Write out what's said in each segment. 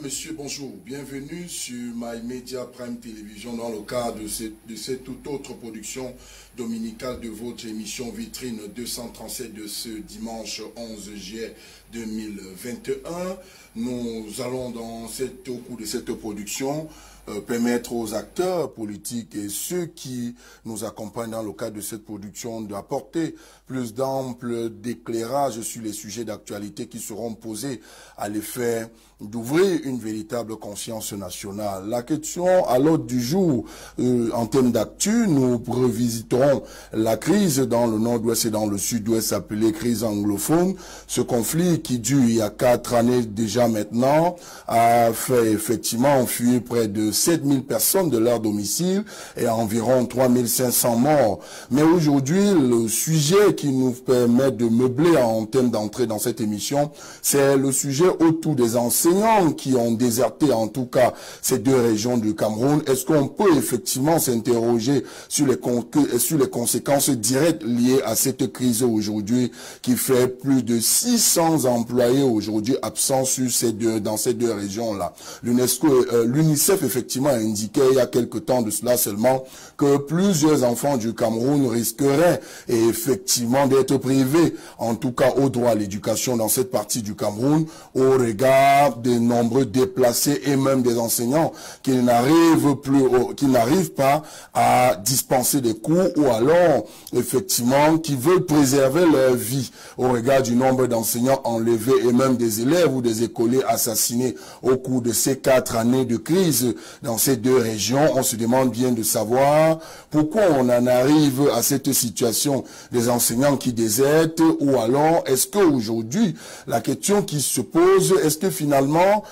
Monsieur, bonjour. Bienvenue sur My Media Prime Télévision dans le cadre de cette toute autre production dominicale de votre émission Vitrine 237 de ce dimanche 11 juillet 2021. Nous allons au cours de cette production permettre aux acteurs politiques et ceux qui nous accompagnent dans le cadre de cette production d'apporter plus d'ample d'éclairage sur les sujets d'actualité qui seront posés à l'effet d'ouvrir une véritable conscience nationale. La question à l'ordre du jour, en termes d'actu, nous revisiterons la crise dans le nord-ouest et dans le sud-ouest appelée crise anglophone. Ce conflit qui dure il y a 4 années déjà maintenant a fait effectivement enfuir près de 7000 personnes de leur domicile et environ 3500 morts. Mais aujourd'hui, le sujet qui nous permet de meubler en termes d'entrée dans cette émission, c'est le sujet autour des enseignants qui ont déserté en tout cas ces deux régions du Cameroun. Est-ce qu'on peut effectivement s'interroger sur les conséquences directes liées à cette crise aujourd'hui qui fait plus de 600 employés aujourd'hui absents dans ces deux régions-là? L'UNICEF effectivement a indiqué il y a quelque temps de cela seulement que plusieurs enfants du Cameroun risqueraient effectivement d'être privés, en tout cas au droit à l'éducation dans cette partie du Cameroun, au regard des nombreux déplacés et même des enseignants qui n'arrivent pas à dispenser des cours ou alors effectivement qui veulent préserver leur vie au regard du nombre d'enseignants enlevés et même des élèves ou des écoliers assassinés au cours de ces 4 années de crise dans ces deux régions. On se demande bien de savoir pourquoi on en arrive à cette situation des enseignants qui désertent, ou alors est-ce qu'aujourd'hui la question qui se pose, est-ce que finalement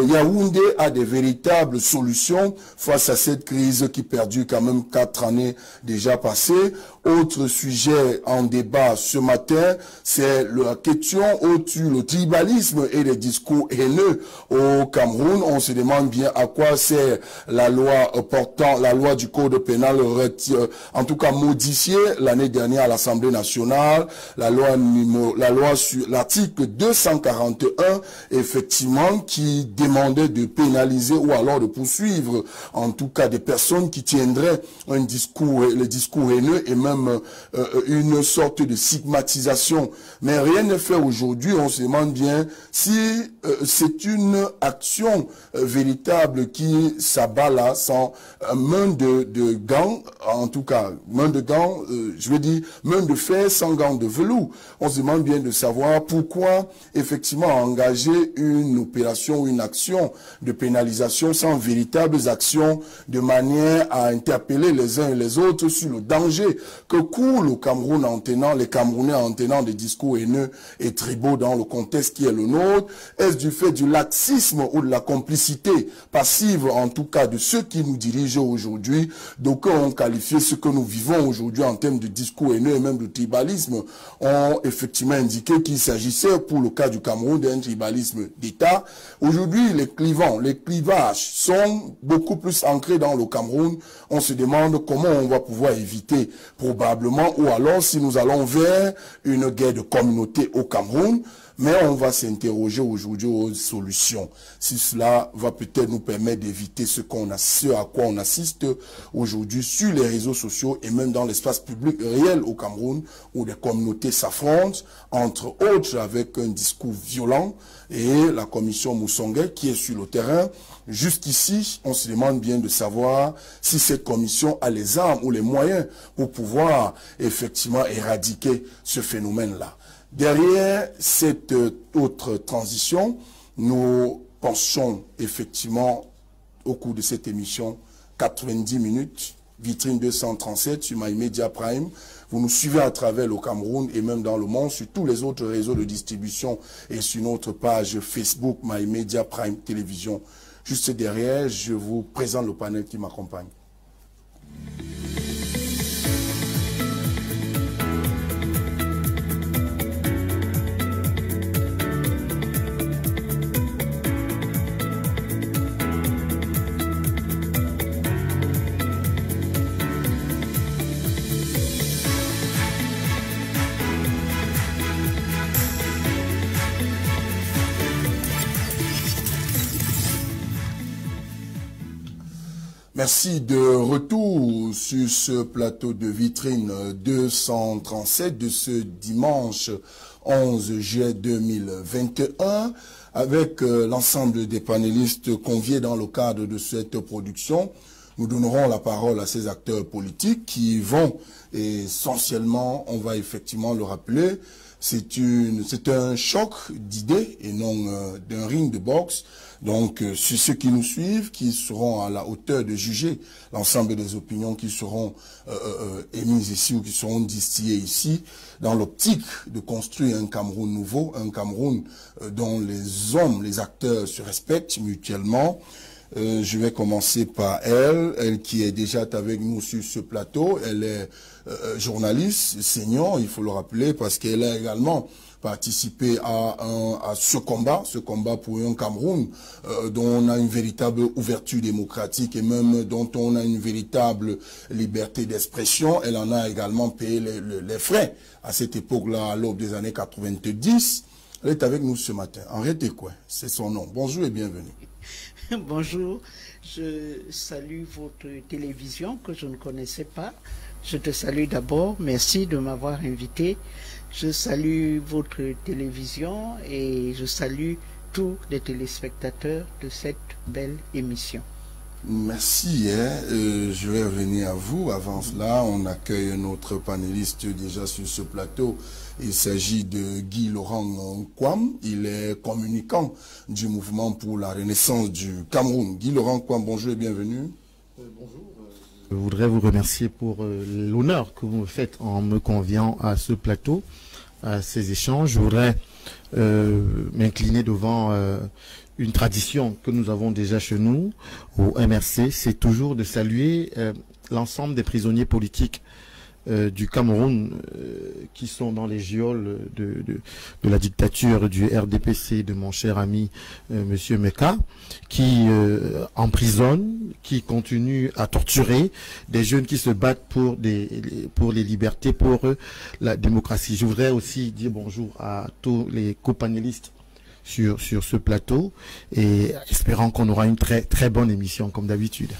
Yaoundé a des véritables solutions face à cette crise qui perdure quand même 4 années déjà passées? Autre sujet en débat ce matin, c'est la question autour du tribalisme et les discours haineux au Cameroun. On se demande bien à quoi sert la loi la loi du code pénal, en tout cas modifiée l'année dernière à l'Assemblée nationale, la loi sur l'article 241, effectivement, qui demandait de pénaliser ou alors de poursuivre, en tout cas, des personnes qui tiendraient le discours haineux et même une sorte de stigmatisation. Mais rien n'est fait aujourd'hui. On se demande bien si c'est une action véritable qui s'abat là sans main de gants, en tout cas, main de gants, je veux dire, main de fer sans gants de velours. On se demande bien de savoir pourquoi, effectivement, engager une opération, une action de pénalisation sans véritables actions de manière à interpeller les uns et les autres sur le danger que court le Cameroun les Camerounais en tenant des discours haineux et tribaux dans le contexte qui est le nôtre. Est-ce du fait du laxisme ou de la complicité passive, en tout cas, de ceux qui nous dirigent aujourd'hui? D'aucuns ont qualifié ce que nous vivons aujourd'hui en termes de discours haineux et même de tribalisme, ont effectivement indiqué qu'il s'agissait pour le cas du Cameroun d'un tribalisme d'État. Aujourd'hui, les clivages sont beaucoup plus ancrés dans le Cameroun. On se demande comment on va pouvoir éviter, probablement, ou alors si nous allons vers une guerre de communauté au Cameroun. Mais on va s'interroger aujourd'hui aux solutions. Si cela va peut-être nous permettre d'éviter ce à quoi on assiste aujourd'hui sur les réseaux sociaux et même dans l'espace public réel au Cameroun, où des communautés s'affrontent, entre autres avec un discours violent, et la commission Moussongué qui est sur le terrain. Jusqu'ici, on se demande bien de savoir si cette commission a les armes ou les moyens pour pouvoir effectivement éradiquer ce phénomène-là. Derrière cette autre transition, nous pensons effectivement au cours de cette émission 90 minutes, Vitrine 237 sur My Media Prime. Vous nous suivez à travers le Cameroun et même dans le monde sur tous les autres réseaux de distribution et sur notre page Facebook My Media Prime Télévision. Juste derrière, je vous présente le panel qui m'accompagne. Merci de retour sur ce plateau de vitrine 237 de ce dimanche 11 juillet 2021 avec l'ensemble des panélistes conviés dans le cadre de cette production. Nous donnerons la parole à ces acteurs politiques qui vont essentiellement, on va effectivement le rappeler, c'est un choc d'idées et non d'un ring de boxe. Donc, c'est ceux qui nous suivent, qui seront à la hauteur de juger l'ensemble des opinions qui seront émises ici ou qui seront distillées ici, dans l'optique de construire un Cameroun nouveau, un Cameroun dont les hommes, les acteurs se respectent mutuellement. Je vais commencer par elle qui est déjà avec nous sur ce plateau. Elle est journaliste senior, il faut le rappeler, parce qu'elle a également participé à ce combat pour un Cameroun dont on a une véritable ouverture démocratique et même dont on a une véritable liberté d'expression. Elle en a également payé les frais à cette époque-là, à l'aube des années 90. Elle est avec nous ce matin. Henriette Ekouin, c'est son nom. Bonjour et bienvenue. Bonjour, je salue votre télévision que je ne connaissais pas. Je te salue d'abord, merci de m'avoir invité. Je salue votre télévision et je salue tous les téléspectateurs de cette belle émission. Merci, je vais revenir à vous. Avant cela, on accueille un autre panéliste déjà sur ce plateau. Il s'agit de Guy Laurent Kwam. Il est communicant du mouvement pour la renaissance du Cameroun. Guy Laurent Kwam, bonjour et bienvenue. Bonjour. Je voudrais vous remercier pour l'honneur que vous me faites en me conviant à ce plateau, à ces échanges. Je voudrais m'incliner devant une tradition que nous avons déjà chez nous, au MRC, c'est toujours de saluer l'ensemble des prisonniers politiques du Cameroun qui sont dans les geôles de la dictature du RDPC, de mon cher ami Monsieur Meka, qui emprisonne, qui continue à torturer des jeunes qui se battent pour les libertés, pour la démocratie. Je voudrais aussi dire bonjour à tous les copanélistes sur ce plateau et espérant qu'on aura une très très bonne émission comme d'habitude.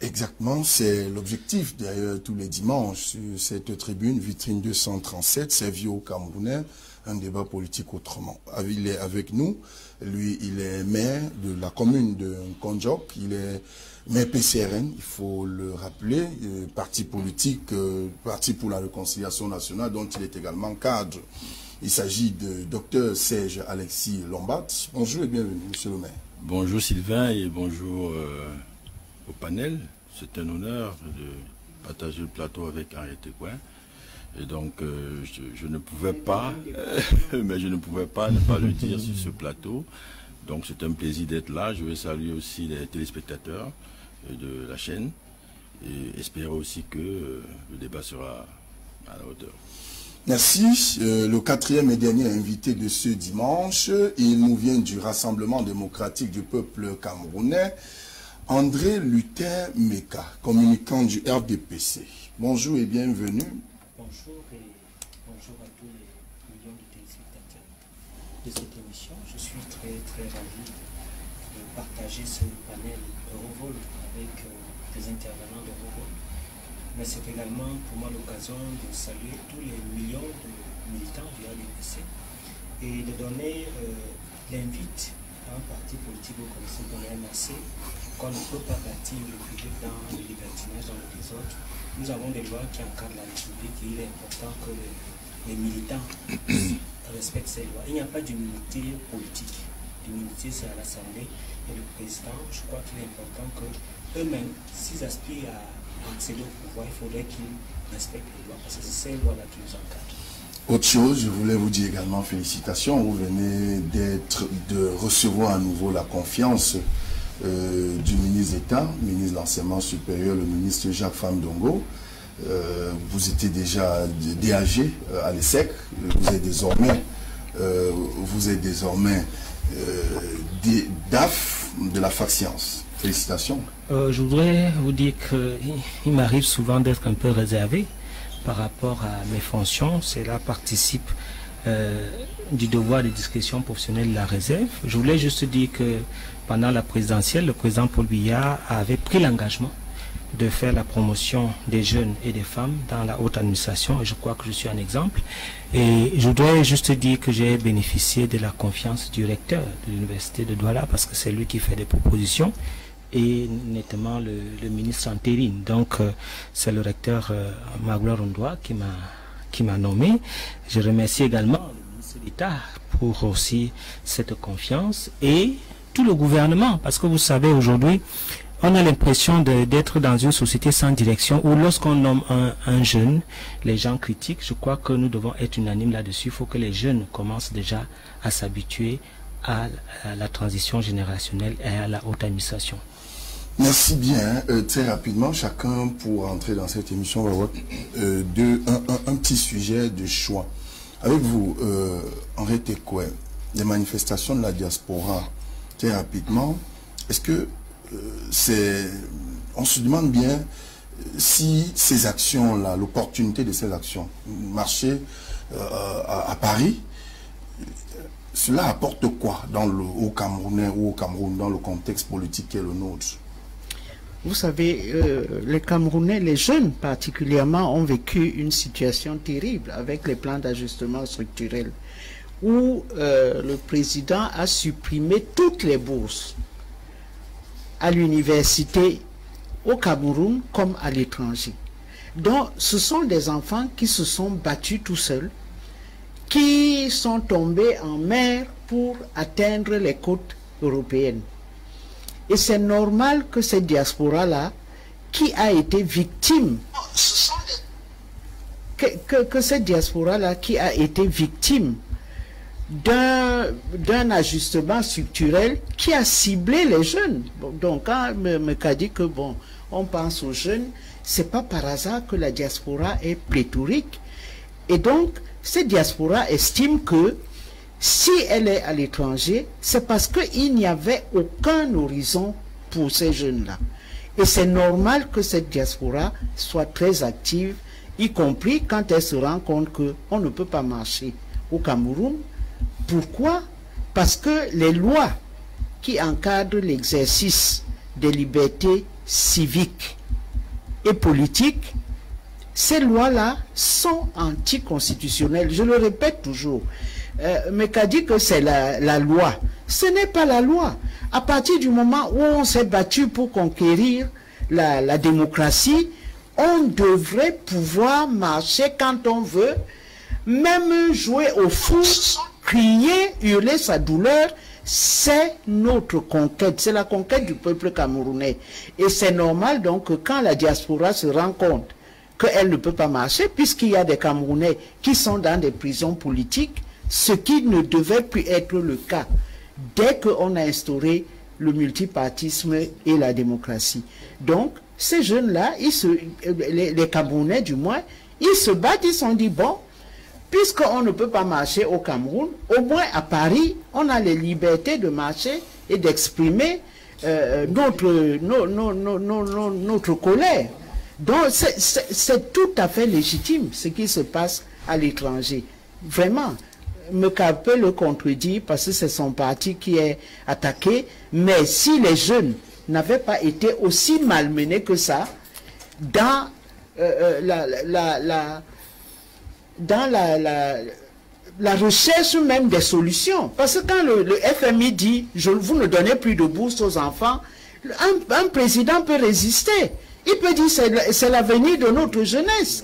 Exactement, c'est l'objectif d'ailleurs tous les dimanches sur cette tribune Vitrine 237, servie aux Camerounais, un débat politique autrement. Il est avec nous, lui il est maire de la commune de Konjok, il est maire PCRN, il faut le rappeler, parti politique, parti pour la réconciliation nationale dont il est également cadre. Il s'agit de Dr Serge Alexis Lombat. Bonjour et bienvenue, monsieur le maire. Bonjour Sylvain et bonjour au panel. C'est un honneur de partager le plateau avec Henriette Ekouin. Et donc, je ne pouvais pas, mais je ne pouvais pas ne pas le dire sur ce plateau. Donc, c'est un plaisir d'être là. Je veux saluer aussi les téléspectateurs de la chaîne et espérer aussi que le débat sera à la hauteur. Merci. Le quatrième et dernier invité de ce dimanche, il nous vient du Rassemblement démocratique du peuple camerounais, André Luther Meka, communicant du RDPC. Bonjour et bienvenue. Bonjour et bonjour à tous les millions de téléspectateurs de cette émission. Je suis très ravi de partager ce panel Eurovol avec des intervenants d'Eurovol. Mais c'est également pour moi l'occasion de saluer tous les millions de militants du RDPC et de donner l'invite à un parti politique au Conseil de la MRC qu'on ne peut pas bâtir le public dans le libertinage, dans le désordre. Nous avons des lois qui encadrent la République et il est important que les militants respectent ces lois. Il n'y a pas d'immunité politique. L'immunité, c'est à l'Assemblée et le président. Je crois qu'il est important qu'eux-mêmes, s'ils aspirent à accéder au pouvoir, il faudrait qu'ils respectent les lois parce que c'est ces lois-là qui nous encadrent. Autre chose, je voulais vous dire également félicitations. Vous venez de recevoir à nouveau la confiance du ministre d'État, ministre de l'Enseignement supérieur, le ministre Jacques Famdongo. Vous étiez déjà DAG à l'ESSEC. Vous êtes désormais DAF de la fac Sciences. Félicitations. Je voudrais vous dire qu'il m'arrive souvent d'être un peu réservé par rapport à mes fonctions. Cela participe du devoir de discrétion professionnelle de la réserve. Je voulais juste dire que pendant la présidentielle, le président Paul Biya avait pris l'engagement de faire la promotion des jeunes et des femmes dans la haute administration, et je crois que je suis un exemple. Et je voudrais juste dire que j'ai bénéficié de la confiance du recteur de l'université de Douala, parce que c'est lui qui fait des propositions, et nettement le ministre intérim. Donc c'est le recteur Magloire Ondoa qui m'a nommé. Je remercie également le ministre d'État pour aussi cette confiance, et tout le gouvernement, parce que vous savez, aujourd'hui, on a l'impression d'être dans une société sans direction, où lorsqu'on nomme un jeune, les gens critiquent. Je crois que nous devons être unanimes là-dessus. Il faut que les jeunes commencent déjà à s'habituer à la transition générationnelle et à la haute administration. Merci bien. Très rapidement, chacun pour entrer dans cette émission va avoir un petit sujet de choix. Avec vous, Henri Tekoué, les manifestations de la diaspora, très rapidement, est-ce que on se demande bien si ces actions-là, l'opportunité de ces actions, marcher à Paris, cela apporte quoi au Camerounais ou au Cameroun, dans le contexte politique qui est le nôtre? Vous savez, les Camerounais, les jeunes particulièrement, ont vécu une situation terrible avec les plans d'ajustement structurel, où le président a supprimé toutes les bourses à l'université au Cameroun comme à l'étranger. Donc, ce sont des enfants qui se sont battus tout seuls, qui sont tombés en mer pour atteindre les côtes européennes. Et c'est normal que cette diaspora-là, qui a été victime, que cette diaspora-là, qui a été victime d'un ajustement structurel qui a ciblé les jeunes. Donc, quand Meka dit que, bon, on pense aux jeunes, c'est pas par hasard que la diaspora est pléthorique. Et donc, cette diaspora estime que si elle est à l'étranger, c'est parce qu'il n'y avait aucun horizon pour ces jeunes-là. Et c'est normal que cette diaspora soit très active, y compris quand elle se rend compte qu'on ne peut pas marcher au Cameroun. Pourquoi? Parce que les lois qui encadrent l'exercice des libertés civiques et politiques, ces lois-là sont anticonstitutionnelles. Je le répète toujours. Mais qu'a dit que c'est la loi. Ce n'est pas la loi. À partir du moment où on s'est battu pour conquérir la démocratie, on devrait pouvoir marcher quand on veut, même jouer au foot, crier, hurler sa douleur. C'est notre conquête, c'est la conquête du peuple camerounais. Et c'est normal donc que quand la diaspora se rend compte qu'elle ne peut pas marcher, puisqu'il y a des Camerounais qui sont dans des prisons politiques, ce qui ne devait plus être le cas dès qu'on a instauré le multipartisme et la démocratie. Donc, ces jeunes-là, les Camerounais du moins, ils se battent, ils se sont dit, bon, puisqu'on ne peut pas marcher au Cameroun, au moins à Paris, on a les libertés de marcher et d'exprimer notre colère. Donc, c'est tout à fait légitime ce qui se passe à l'étranger. Vraiment. Meka peut le contredire parce que c'est son parti qui est attaqué, mais si les jeunes n'avaient pas été aussi malmenés que ça dans la recherche même des solutions, parce que quand le FMI dit vous ne donnez plus de bourse aux enfants, un président peut résister, il peut dire c'est l'avenir de notre jeunesse.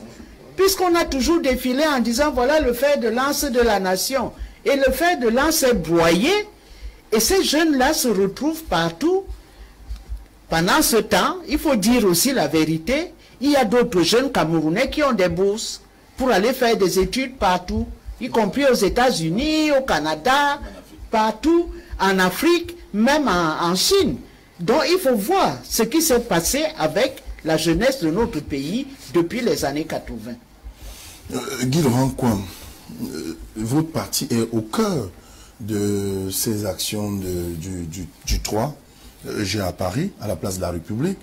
Puisqu'on a toujours défilé en disant voilà le fer de lance de la nation. Et le fer de lance est broyé. Et ces jeunes-là se retrouvent partout. Pendant ce temps, il faut dire aussi la vérité. Il y a d'autres jeunes Camerounais qui ont des bourses pour aller faire des études partout. Y compris aux États-Unis, au Canada, partout, en Afrique, même en Chine. Donc il faut voir ce qui s'est passé avec la jeunesse de notre pays depuis les années 80. Guy Laurent Kwam, votre parti est au cœur de ces actions du 3 G à Paris, à la place de la République.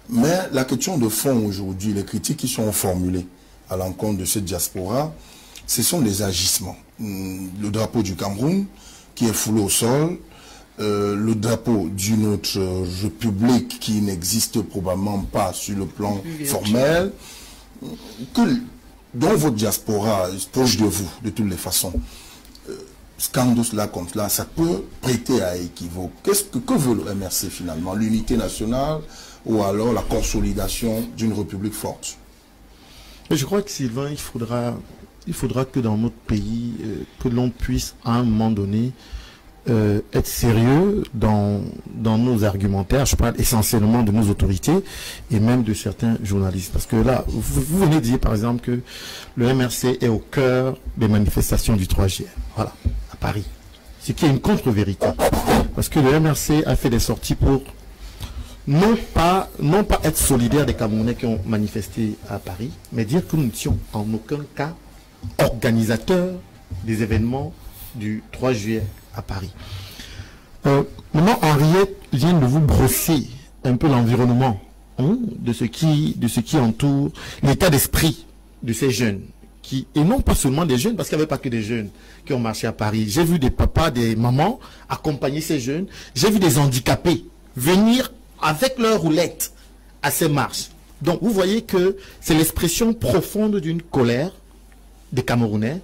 Mais la question de fond aujourd'hui, les critiques qui sont formulées à l'encontre de cette diaspora, ce sont les agissements. Le drapeau du Cameroun qui est foulé au sol, le drapeau d'une autre république qui n'existe probablement pas sur le plan formel, dont votre diaspora est proche de vous, de toutes les façons. Scandus là comme cela, ça peut prêter à équivoque. Que veut le MRC finalement? L'unité nationale ou alors la consolidation d'une république forte? Mais je crois que Sylvain, il faudra que dans notre pays, que l'on puisse à un moment donné être sérieux dans nos argumentaires. Je parle essentiellement de nos autorités et même de certains journalistes. Parce que là, vous venez de dire par exemple que le MRC est au cœur des manifestations du 3 juillet. Voilà, à Paris. Ce qui est une contre-vérité. Parce que le MRC a fait des sorties pour non pas être solidaire des Camerounais qui ont manifesté à Paris, mais dire que nous n'étions en aucun cas organisateurs des événements du 3 juillet à Paris. Maintenant, Henriette vient de vous brosser un peu l'environnement de ce qui entoure l'état d'esprit de ces jeunes. Et non pas seulement des jeunes, parce qu'il n'y avait pas que des jeunes qui ont marché à Paris. J'ai vu des papas, des mamans accompagner ces jeunes. J'ai vu des handicapés venir avec leur roulette à ces marches. Donc vous voyez que c'est l'expression profonde d'une colère des Camerounais.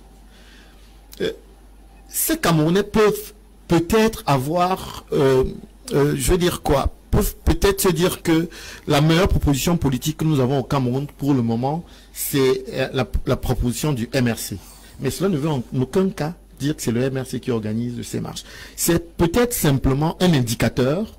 Ces Camerounais peuvent peut-être avoir, je veux dire quoi, peuvent peut-être se dire que la meilleure proposition politique que nous avons au Cameroun pour le moment, c'est la proposition du MRC. Mais cela ne veut en aucun cas dire que c'est le MRC qui organise ces marches. C'est peut-être simplement un indicateur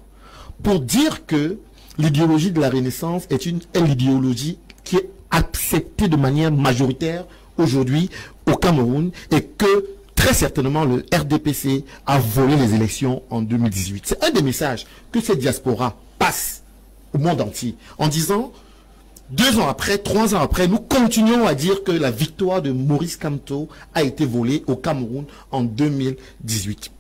pour dire que l'idéologie de la Renaissance est l'idéologie qui est acceptée de manière majoritaire aujourd'hui au Cameroun et que très certainement le RDPC a volé les élections en 2018. C'est un des messages que cette diaspora passe au monde entier en disant 2 ans après, 3 ans après, nous continuons à dire que la victoire de Maurice Kamto a été volée au Cameroun en 2018.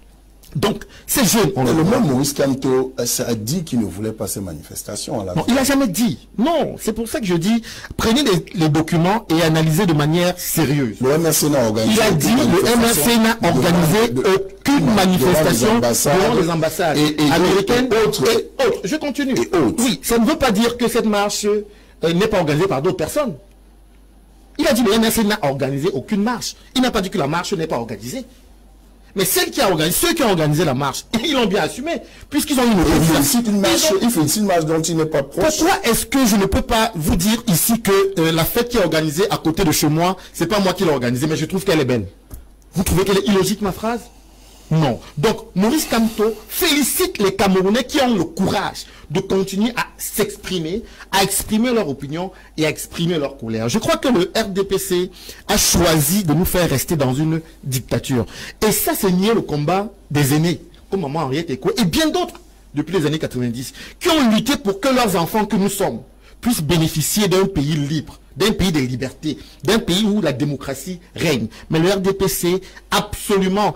Donc, ces jeunes... Le même Maurice Kamto a dit qu'il ne voulait pas ces manifestations. À la non, il n'a jamais dit. Non, c'est pour ça que je dis, prenez les documents et analysez de manière sérieuse. Le MRC n'a organisé... Il a dit, le MRC n'a organisé aucune manifestation devant les ambassades américaines et autres. Je continue. Et autres. Oui, ça ne veut pas dire que cette marche n'est pas organisée par d'autres personnes. Il a dit, le MRC n'a organisé aucune marche. Il n'a pas dit que la marche n'est pas organisée. Mais ceux qui ont organisé la marche, ils l'ont bien assumé, puisqu'ils ont une opinion. Il fait une marche dont il n'est pas proche. Pourquoi est-ce que je ne peux pas vous dire ici que la fête qui est organisée à côté de chez moi, c'est pas moi qui l'ai organisée, mais je trouve qu'elle est belle. Vous trouvez qu'elle est illogique, ma phrase? Non. Donc, Maurice Kamto félicite les Camerounais qui ont le courage de continuer à s'exprimer, à exprimer leur opinion et à exprimer leur colère. Je crois que le RDPC a choisi de nous faire rester dans une dictature. Et ça, c'est nier le combat des aînés, comme Maman Henriette Ekoué et bien d'autres depuis les années 90, qui ont lutté pour que leurs enfants que nous sommes puissent bénéficier d'un pays libre, d'un pays des libertés, d'un pays où la démocratie règne. Mais le RDPC, absolument,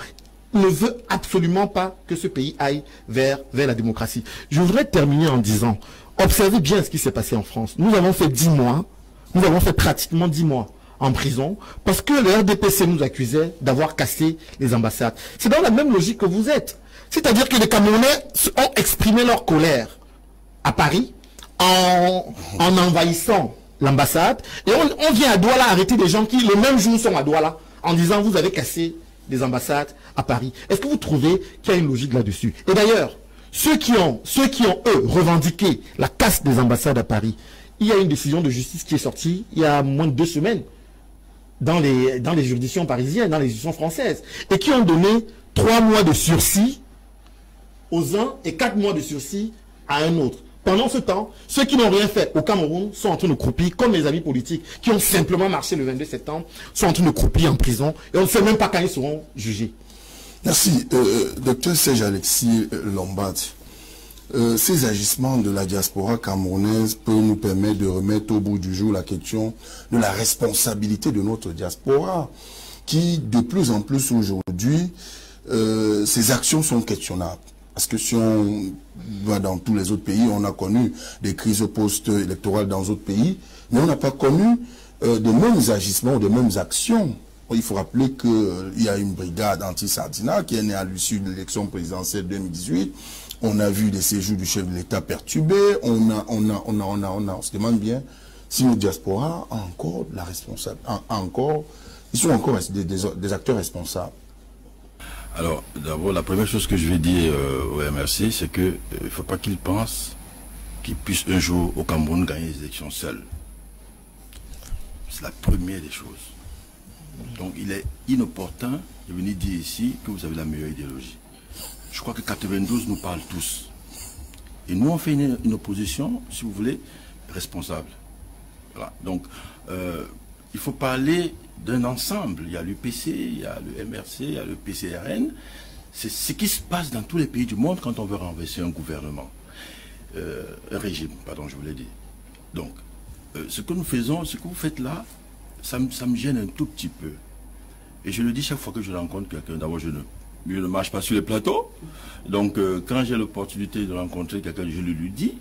ne veut absolument pas que ce pays aille vers la démocratie. Je voudrais terminer en disant, observez bien ce qui s'est passé en France. Nous avons fait 10 mois, nous avons fait pratiquement 10 mois en prison, parce que le RDPC nous accusait d'avoir cassé les ambassades. C'est dans la même logique que vous êtes. C'est-à-dire que les Camerounais ont exprimé leur colère à Paris en envahissant l'ambassade, et on vient à Douala arrêter des gens qui, le même jour, sont à Douala, en disant, vous avez cassé des ambassades à Paris. Est-ce que vous trouvez qu'il y a une logique là-dessus? Et d'ailleurs, ceux qui ont, eux, revendiqué la casse des ambassades à Paris, il y a une décision de justice qui est sortie il y a moins de 2 semaines dans les juridictions parisiennes, dans les juridictions françaises, et qui ont donné 3 mois de sursis aux uns et 4 mois de sursis à un autre. Pendant ce temps, ceux qui n'ont rien fait au Cameroun sont en train de croupir, comme les amis politiques qui ont simplement marché le 22 septembre, sont en train de croupir en prison et on ne sait même pas quand ils seront jugés. Merci. Docteur Serge Alexis Lombard, ces agissements de la diaspora camerounaise peuvent nous permettre de remettre au bout du jour la question de la responsabilité de notre diaspora, qui de plus en plus aujourd'hui, ces actions sont questionnables. Parce que si on va dans tous les autres pays, on a connu des crises post-électorales dans d'autres pays, mais on n'a pas connu des mêmes agissements, des mêmes actions Il faut rappeler qu'il y a une brigade anti-Sardina qui est née à l'issue de l'élection présidentielle 2018. On a vu les séjours du chef de l'État perturbés. On se demande bien si le diaspora a encore la responsable, ils sont encore des acteurs responsables. Alors, d'abord, la première chose que je vais dire au MRC, c'est qu'il ne faut pas qu'ils pensent qu'ils puissent un jour au Cameroun gagner les élections seuls. C'est la première des choses. Donc, il est inopportun de venir dire ici que vous avez la meilleure idéologie. Je crois que 92 nous parle tous. Et nous, on fait une opposition, si vous voulez, responsable. Voilà. Donc, il faut parler d'un ensemble. Il y a l'UPC, il y a le MRC, il y a le PCRN. C'est ce qui se passe dans tous les pays du monde quand on veut renverser un gouvernement. Un régime, pardon, je voulais dire. Donc, ce que nous faisons, ce que vous faites là, ça me gêne un tout petit peu. Et je le dis chaque fois que je rencontre quelqu'un. D'abord, je ne marche pas sur les plateaux. Donc, quand j'ai l'opportunité de rencontrer quelqu'un, je le lui dis,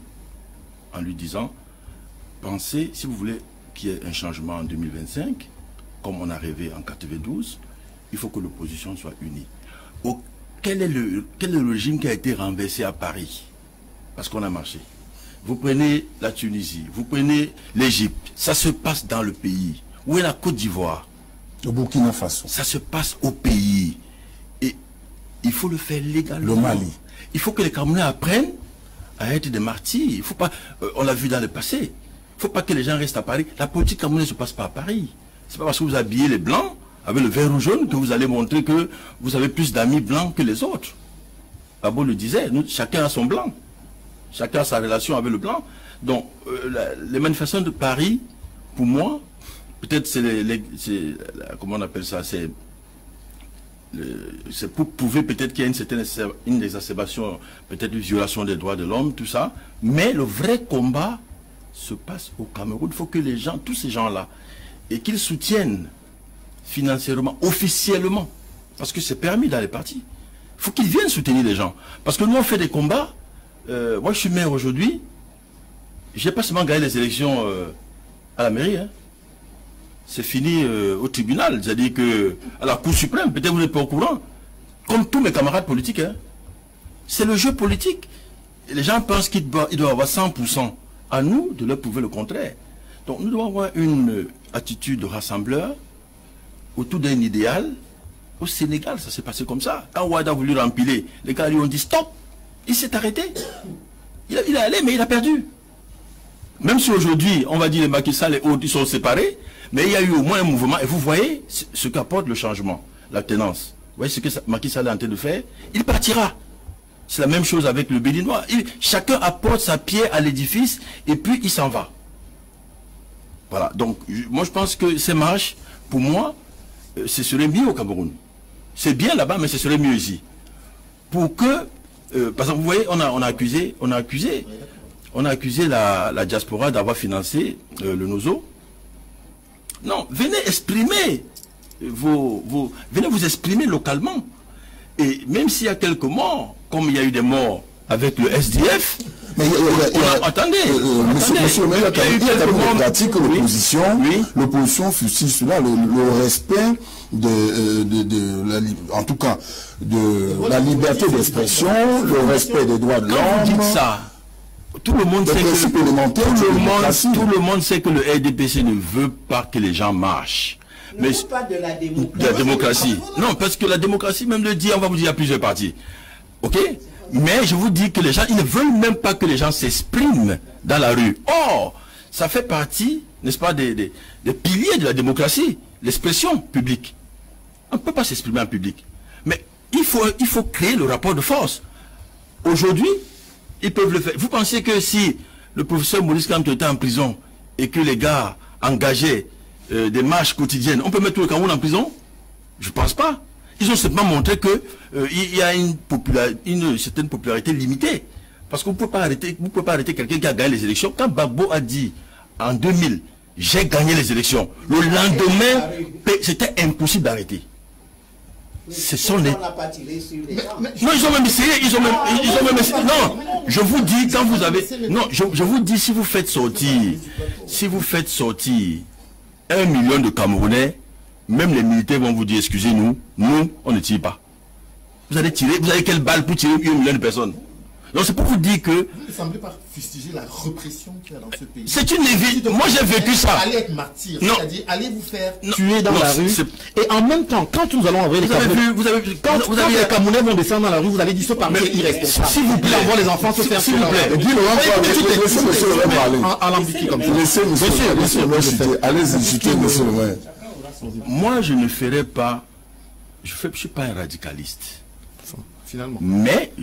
en lui disant, pensez, si vous voulez qu'il y ait un changement en 2025, comme on a rêvé en 92, il faut que l'opposition soit unie. Quel est le régime qui a été renversé à Paris? Parce qu'on a marché. Vous prenez la Tunisie, vous prenez l'Égypte, ça se passe dans le pays. Où est la Côte d'Ivoire? Au Burkina Faso. Ça se passe au pays. Et il faut le faire légalement. Le Mali. Il faut que les Camerounais apprennent à être des martyrs. Il faut pas, on l'a vu dans le passé. Il ne faut pas que les gens restent à Paris. La politique camerounaise ne se passe pas à Paris. C'est pas parce que vous habillez les blancs avec le vert ou jaune que vous allez montrer que vous avez plus d'amis blancs que les autres. Babo le disait, chacun a son blanc. Chacun a sa relation avec le blanc. Donc, les manifestations de Paris, pour moi, peut-être c'est comment on appelle ça, c'est pour prouver peut-être qu'il y a une exacerbation, peut-être une violation des droits de l'homme, tout ça. Mais le vrai combat se passe au Cameroun. Il faut que les gens, tous ces gens-là, et qu'ils soutiennent financièrement, officiellement, parce que c'est permis dans les partis. Il faut qu'ils viennent soutenir les gens. Parce que nous, on fait des combats. Moi, je suis maire aujourd'hui. Je n'ai pas seulement gagné les élections à la mairie. Hein. C'est fini au tribunal. C'est-à-dire qu'à la Cour suprême, peut-être vous n'êtes pas au courant. Comme tous mes camarades politiques. Hein. C'est le jeu politique. Et les gens pensent qu'ils doivent avoir 100%. À nous de leur prouver le contraire. Donc nous devons avoir une attitude de rassembleur autour d'un idéal. Au Sénégal, ça s'est passé comme ça. Quand Ouad a voulu rempiler, les gars lui ont dit stop. Il s'est arrêté. Il est allé, mais il a perdu. Même si aujourd'hui, on va dire les Macky Sall et autres, ils sont séparés, mais il y a eu au moins un mouvement. Et vous voyez ce qu'apporte le changement, la tenance. Vous voyez ce que Macky Sall est en train de faire? Il partira. C'est la même chose avec le Béninois. Chacun apporte sa pierre à l'édifice et puis il s'en va. Voilà. Donc, moi je pense que ces marches, pour moi, ce serait mieux au Cameroun. C'est bien là-bas, mais ce serait mieux ici. Pour que, parce que vous voyez, on a accusé la diaspora d'avoir financé le NOZO. Non, venez exprimer venez vous exprimer localement. Et même s'il y a quelques morts, comme il y a eu des morts avec le SDF, mais attendez, monsieur, mais il y a des pratiques que l'opposition fustige cela, le respect en tout cas, de la liberté d'expression, le respect des droits de l'homme. Quand vous dites ça, tout le monde sait que le RDPC ne veut pas que les gens marchent. Mais pas de la démocratie. De la démocratie. Non, parce que la démocratie, même le dit, on va vous dire, il y a plusieurs partis. Ok? Mais je vous dis que les gens, ils ne veulent même pas que les gens s'expriment dans la rue. Or, ça fait partie, n'est-ce pas, des piliers de la démocratie, l'expression publique. On ne peut pas s'exprimer en public. Mais il faut créer le rapport de force. Aujourd'hui, ils peuvent le faire. Vous pensez que si le professeur Maurice Kamto était en prison et que les gars engageaient des marches quotidiennes, on peut mettre tout le Cameroun en prison? Je ne pense pas. Ils ont simplement montré que il y a une certaine popularité limitée. Parce que vous ne pouvez pas arrêter quelqu'un qui a gagné les élections. Quand Gbagbo a dit en 2000, j'ai gagné les élections, le lendemain, c'était impossible d'arrêter. Ce sont les... Non, ils ont même essayé, ils ont même essayé. Non, je vous dis, quand vous avez... Non, je vous dis, si vous faites sortir 1 million de Camerounais, même les militaires vont vous dire, excusez-nous, nous, on ne tire pas. Vous allez tirer, vous avez quelle balle pour tirer 1 million de personnes? Donc c'est pour vous dire que... Vous ne semblez pas fustiger la répression qu'il y a dans ce pays. C'est une évidence. Moi j'ai vécu ça. Allez être martyr, c'est-à-dire allez vous faire tuer dans la rue. Et en même temps, quand nous allons envoyer les Camerounais, quand les Camerounais vont descendre dans la rue, vous allez dire ce parti est irresponsable. S'il vous plaît, on voit les enfants se faire tuer. Laissez monsieur le maire parler. Comme ça. Laissez monsieur le maire. Allez-y, citez monsieur le maire. Moi je ne ferai pas, je ne suis pas un radicaliste. Finalement. Mais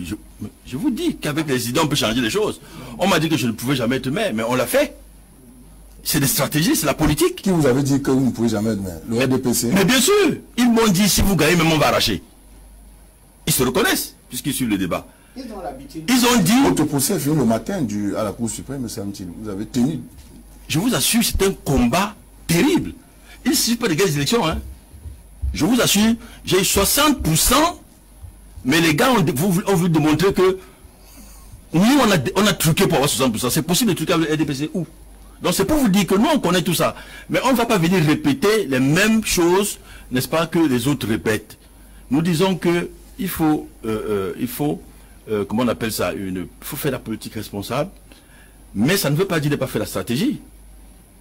je vous dis qu'avec les idées on peut changer les choses. On m'a dit que je ne pouvais jamais être maire, mais on l'a fait. C'est des stratégies, c'est la politique. Qui vous avait dit que vous ne pouvez jamais être maire? Le RDPC? Mais bien sûr, ils m'ont dit si vous gagnez, même on va arracher. Ils se reconnaissent, puisqu'ils suivent le débat. Ils ont dit... Votre procès vient le matin à la Cour suprême, semble-t-il. Vous avez tenu. Je vous assure, c'est un combat terrible. Il ne suffit pas de gagner les élections. Hein. Je vous assure, j'ai eu 60%. Mais les gars ont voulu démontrer que nous, on a truqué pour avoir 60%. C'est possible de truquer avec le RDPC où? Donc c'est pour vous dire que nous, on connaît tout ça. Mais on ne va pas venir répéter les mêmes choses, n'est-ce pas, que les autres répètent. Nous disons que il faut comment on appelle ça, il faut faire la politique responsable. Mais ça ne veut pas dire de ne pas faire la stratégie.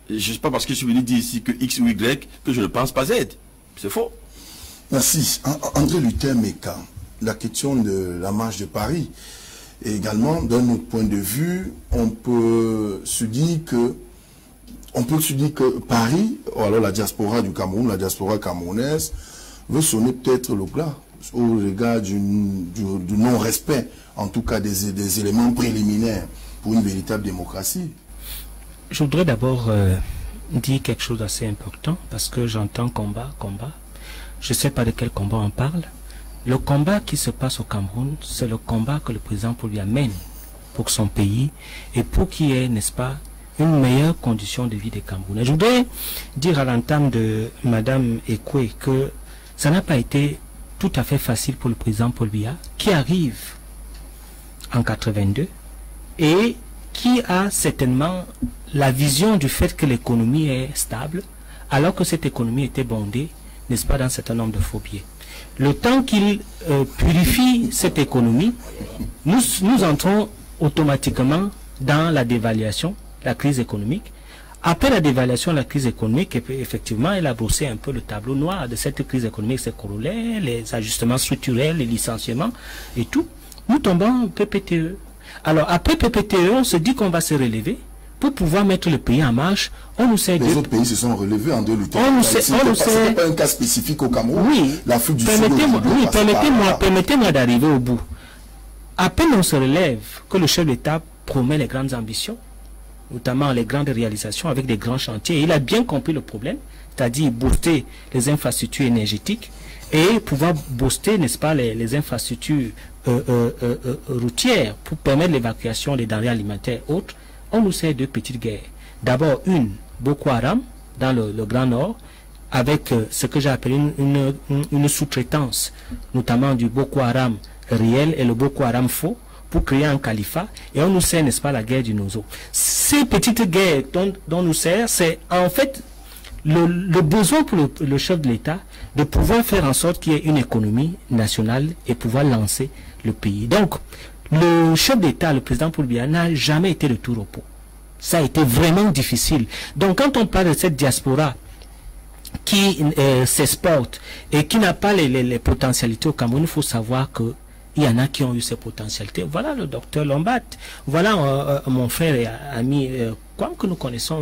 Je ne sais pas parce que je suis venu dire ici que X ou Y, que je ne pense pas Z. C'est faux. Merci. André Luther Meka. La question de la marche de Paris. Et également, d'un autre point de vue, on peut se dire que Paris, ou alors la diaspora du Cameroun, la diaspora camerounaise, veut sonner peut-être le glas au regard du non-respect, en tout cas des éléments préliminaires pour une véritable démocratie. Je voudrais d'abord dire quelque chose d'assez important, parce que j'entends combat. Je ne sais pas de quel combat on parle. Le combat qui se passe au Cameroun, c'est le combat que le président Paul Biya mène pour son pays et pour qu'il y ait, n'est-ce pas, une meilleure condition de vie des Camerounais. Je voudrais dire à l'entame de Madame Ekwe que ça n'a pas été tout à fait facile pour le président Paul Biya, qui arrive en 82 et qui a certainement la vision du fait que l'économie est stable, alors que cette économie était bondée, n'est-ce pas, dans un certain nombre de faux biais. Le temps qu'il purifie cette économie, nous entrons automatiquement dans la dévaluation, la crise économique. Après la dévaluation, la crise économique, effectivement, elle a brossé un peu le tableau noir de cette crise économique, ses corollaires, les ajustements structurels, les licenciements et tout. Nous tombons en PPTE. Alors, après PPTE, on se dit qu'on va se relever pour pouvoir mettre le pays en marche. On nous sait les autres pays se sont relevés en 2008. C'est pas un cas spécifique au Cameroun. Oui, l'Afrique du Sud. Permettez-moi d'arriver au bout. À peine on se relève que le chef d'État promet les grandes ambitions, notamment les grandes réalisations avec des grands chantiers. Et il a bien compris le problème, c'est-à-dire booster les infrastructures énergétiques et pouvoir booster, n'est-ce pas, les infrastructures routières pour permettre l'évacuation des denrées alimentaires autres. On nous sert deux petites guerres. D'abord Boko Haram dans le Grand Nord, avec ce que j'ai appelé une sous-traitance, notamment du Boko Haram réel et le Boko Haram faux, pour créer un califat, et on nous sert, n'est-ce pas, la guerre du Nozo. Ces petites guerres dont nous sert, c'est en fait le besoin pour le chef de l'État de pouvoir faire en sorte qu'il y ait une économie nationale et pouvoir lancer le pays. Donc, le chef d'État, le président Paul Biya, n'a jamais été de tout repos. Ça a été vraiment difficile. Donc, quand on parle de cette diaspora qui s'exporte et qui n'a pas les potentialités au Cameroun, il faut savoir que il y en a qui ont eu ces potentialités. Voilà le docteur Lombat. Voilà mon frère et ami Kwam que nous connaissons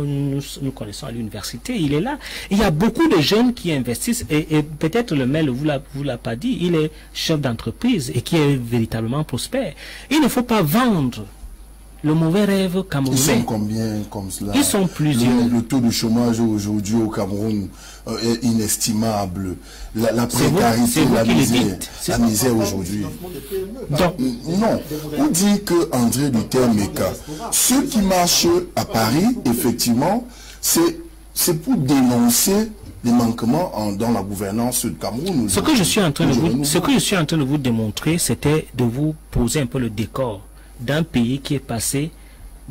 à l'université. Il est là. Il y a beaucoup de jeunes qui investissent et peut-être le maire vous l'a pas dit. Il est chef d'entreprise et qui est véritablement prospère. Il ne faut pas vendre le mauvais rêve camerounais. Ils sont combien comme cela? Ils sont plusieurs. Le taux de chômage aujourd'hui au Cameroun est inestimable. La précarité, la misère aujourd'hui. Non, on dit que André Luther Meka, ceux qui marchent à Paris, effectivement, c'est pour dénoncer les manquements dans la gouvernance du Cameroun. Ce que je suis en train de vous démontrer, c'était de vous poser un peu le décor d'un pays qui est passé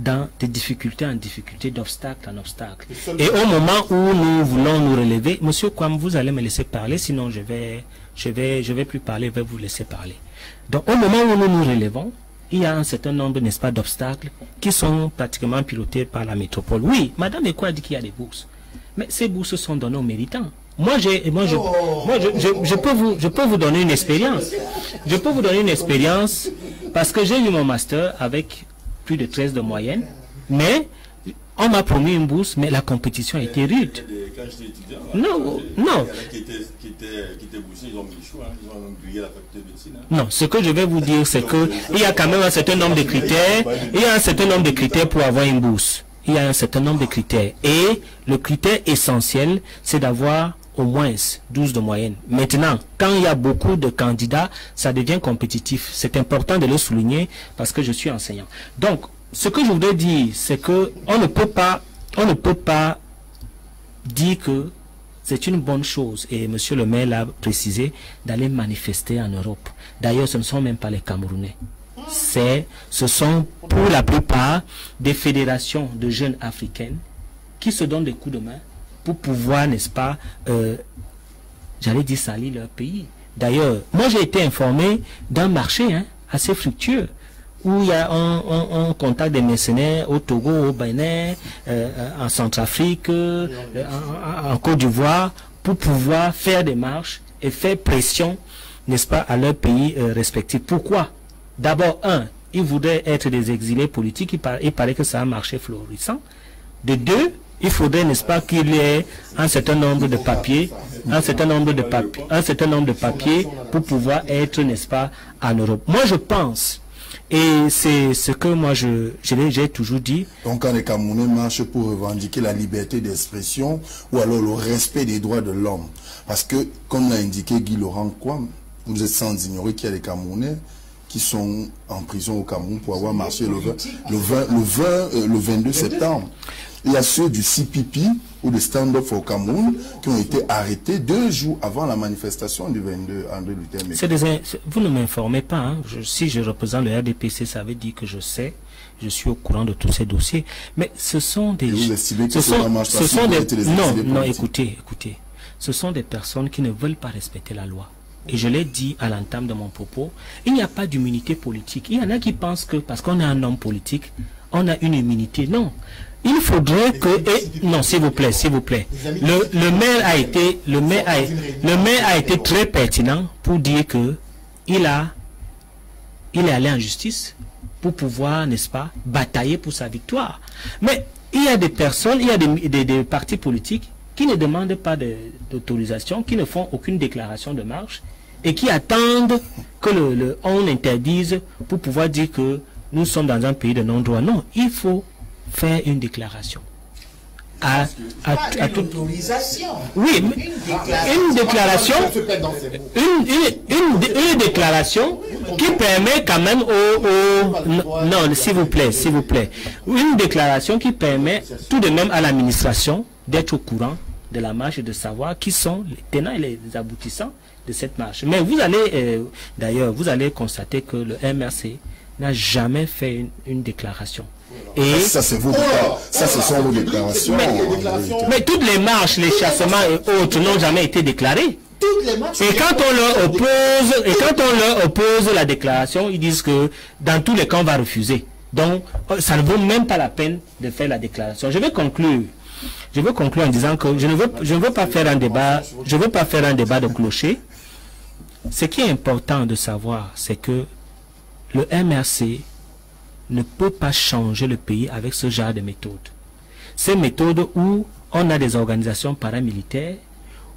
de difficulté en difficulté, d'obstacle en obstacle. Et au moment où nous voulons nous relever, Monsieur Kwam, vous allez me laisser parler, sinon je vais plus parler, je vais vous laisser parler. Donc au moment où nous nous relevons, il y a un certain nombre, n'est-ce pas, d'obstacles qui sont pratiquement pilotés par la métropole. Oui, Madame Eko a dit qu'il y a des bourses, mais ces bourses sont données aux méritants. Je peux vous donner une expérience. Je peux vous donner une expérience parce que j'ai eu mon master avec plus de 13 de moyenne, mais on m'a promis une bourse, mais la compétition a été rude. Quand j'étais étudiant, non. Qui étaient boussés, ils ont mis le choix, ils ont grillé la faculté de médecine. Non, ce que je vais vous dire, c'est qu'il y a quand même un certain nombre de critères. Il y a un certain nombre de critères pour avoir une bourse. Il y a un certain nombre de critères. Et le critère essentiel, c'est d'avoir au moins 12 de moyenne. Maintenant, quand il y a beaucoup de candidats, ça devient compétitif. C'est important de le souligner parce que je suis enseignant. Donc, ce que je voudrais dire, c'est que on ne peut pas dire que c'est une bonne chose, et Monsieur le maire l'a précisé, d'aller manifester en Europe. D'ailleurs, ce ne sont même pas les Camerounais. Ce sont pour la plupart des fédérations de jeunes africaines qui se donnent des coups de main pour pouvoir, n'est-ce pas, j'allais dire salir leur pays. D'ailleurs, moi j'ai été informé d'un marché assez fructueux où il y a un contact des mercenaires au Togo, au Bénin, en Centrafrique, en Côte d'Ivoire, pour pouvoir faire des marches et faire pression, n'est-ce pas, à leur pays respectif. Pourquoi? D'abord, ils voudraient être des exilés politiques, il paraît que c'est un marché florissant. De deux, il faudrait, n'est-ce pas, qu'il y ait un certain nombre de papiers, un certain nombre de papiers pour pouvoir être, n'est-ce pas, en Europe. Moi, je pense, et c'est ce que moi j'ai toujours dit. Donc quand les Camerounais marchent pour revendiquer la liberté d'expression ou alors le respect des droits de l'homme. Parce que, comme l'a indiqué Guy Laurent Kwam, vous êtes sans ignorer qu'il y a des Camerounais qui sont en prison au Cameroun pour avoir marché le 22 septembre. Il y a ceux du CPP ou de Stand Up for Cameroun qui ont été arrêtés 2 jours avant la manifestation du 22 André Luther Mekong. Vous ne m'informez pas. Hein. Si je représente le RDPC, ça veut dire que je sais, je suis au courant de tous ces dossiers. Mais ce sont des... Non, écoutez. Ce sont des personnes qui ne veulent pas respecter la loi. Et je l'ai dit à l'entame de mon propos, il n'y a pas d'immunité politique. Il y en a qui pensent que parce qu'on est un homme politique, on a une immunité. Non. Il faudrait que... non, s'il vous plaît. Le maire a été très pertinent pour dire que il est allé en justice pour pouvoir, n'est-ce pas, batailler pour sa victoire. Mais il y a des personnes, il y a des partis politiques qui ne demandent pas d'autorisation, qui ne font aucune déclaration de marche et qui attendent que on interdise pour pouvoir dire que nous sommes dans un pays de non-droit. Non, il faut faire une déclaration. Une autorisation. Oui, une déclaration qui permet quand même non, s'il vous plaît. Une déclaration qui permet tout de même à l'administration d'être au courant de la marche et de savoir qui sont les tenants et les aboutissants de cette marche. Mais vous allez, d'ailleurs, vous allez constater que le MRC n'a jamais fait une déclaration. Et ça, c'est vos ça, ce sont vos déclarations. Mais toutes les marches, les chassements et autres n'ont jamais été déclarés. Et quand on leur oppose la déclaration, ils disent que dans tous les cas, on va refuser. Donc, ça ne vaut même pas la peine de faire la déclaration. Je vais conclure en disant que je ne veux pas faire un débat, de clocher. Ce qui est important de savoir, c'est que le MRC ne peut pas changer le pays avec ce genre de méthodes. Ces méthodes où on a des organisations paramilitaires,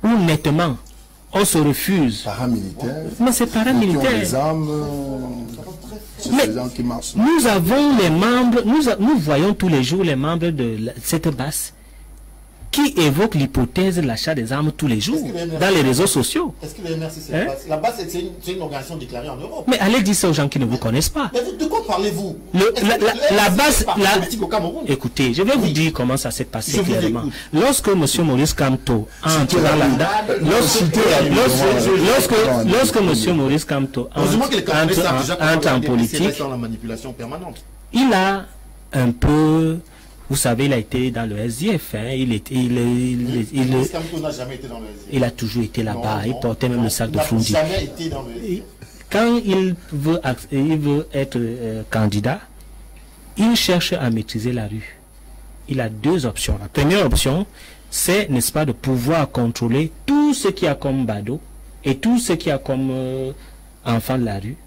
où nettement on se refuse. Paramilitaires. Mais c'est paramilitaire. Les armes, mais nous avons les membres, nous voyons tous les jours les membres de cette base qui évoquent l'hypothèse de l'achat des armes tous les jours dans les réseaux sociaux. Est-ce que le MRC, c'est la base, c'est une organisation déclarée en Europe? Mais allez dire ça aux gens qui ne vous connaissent pas. Mais de quoi parlez-vous? La base, au Cameroun. Écoutez, je vais vous dire comment ça s'est passé clairement. Lorsque M. Maurice Kamto entre dans la... Lorsque M. Maurice Kamto entre en politique, il a un peu... Vous savez, il a été dans le SDF. Hein. Maurice Kamto n'a jamais été dans le SDF. Il a toujours été là-bas. Il portait même le sac de Foundi. Il n'a jamais été dans le SDF. Quand il veut être candidat, il cherche à maîtriser la rue. Il a deux options. La première option, c'est, n'est-ce pas, de pouvoir contrôler tout ce qu'il y a comme bado et tout ce qu'il y a comme enfants de la rue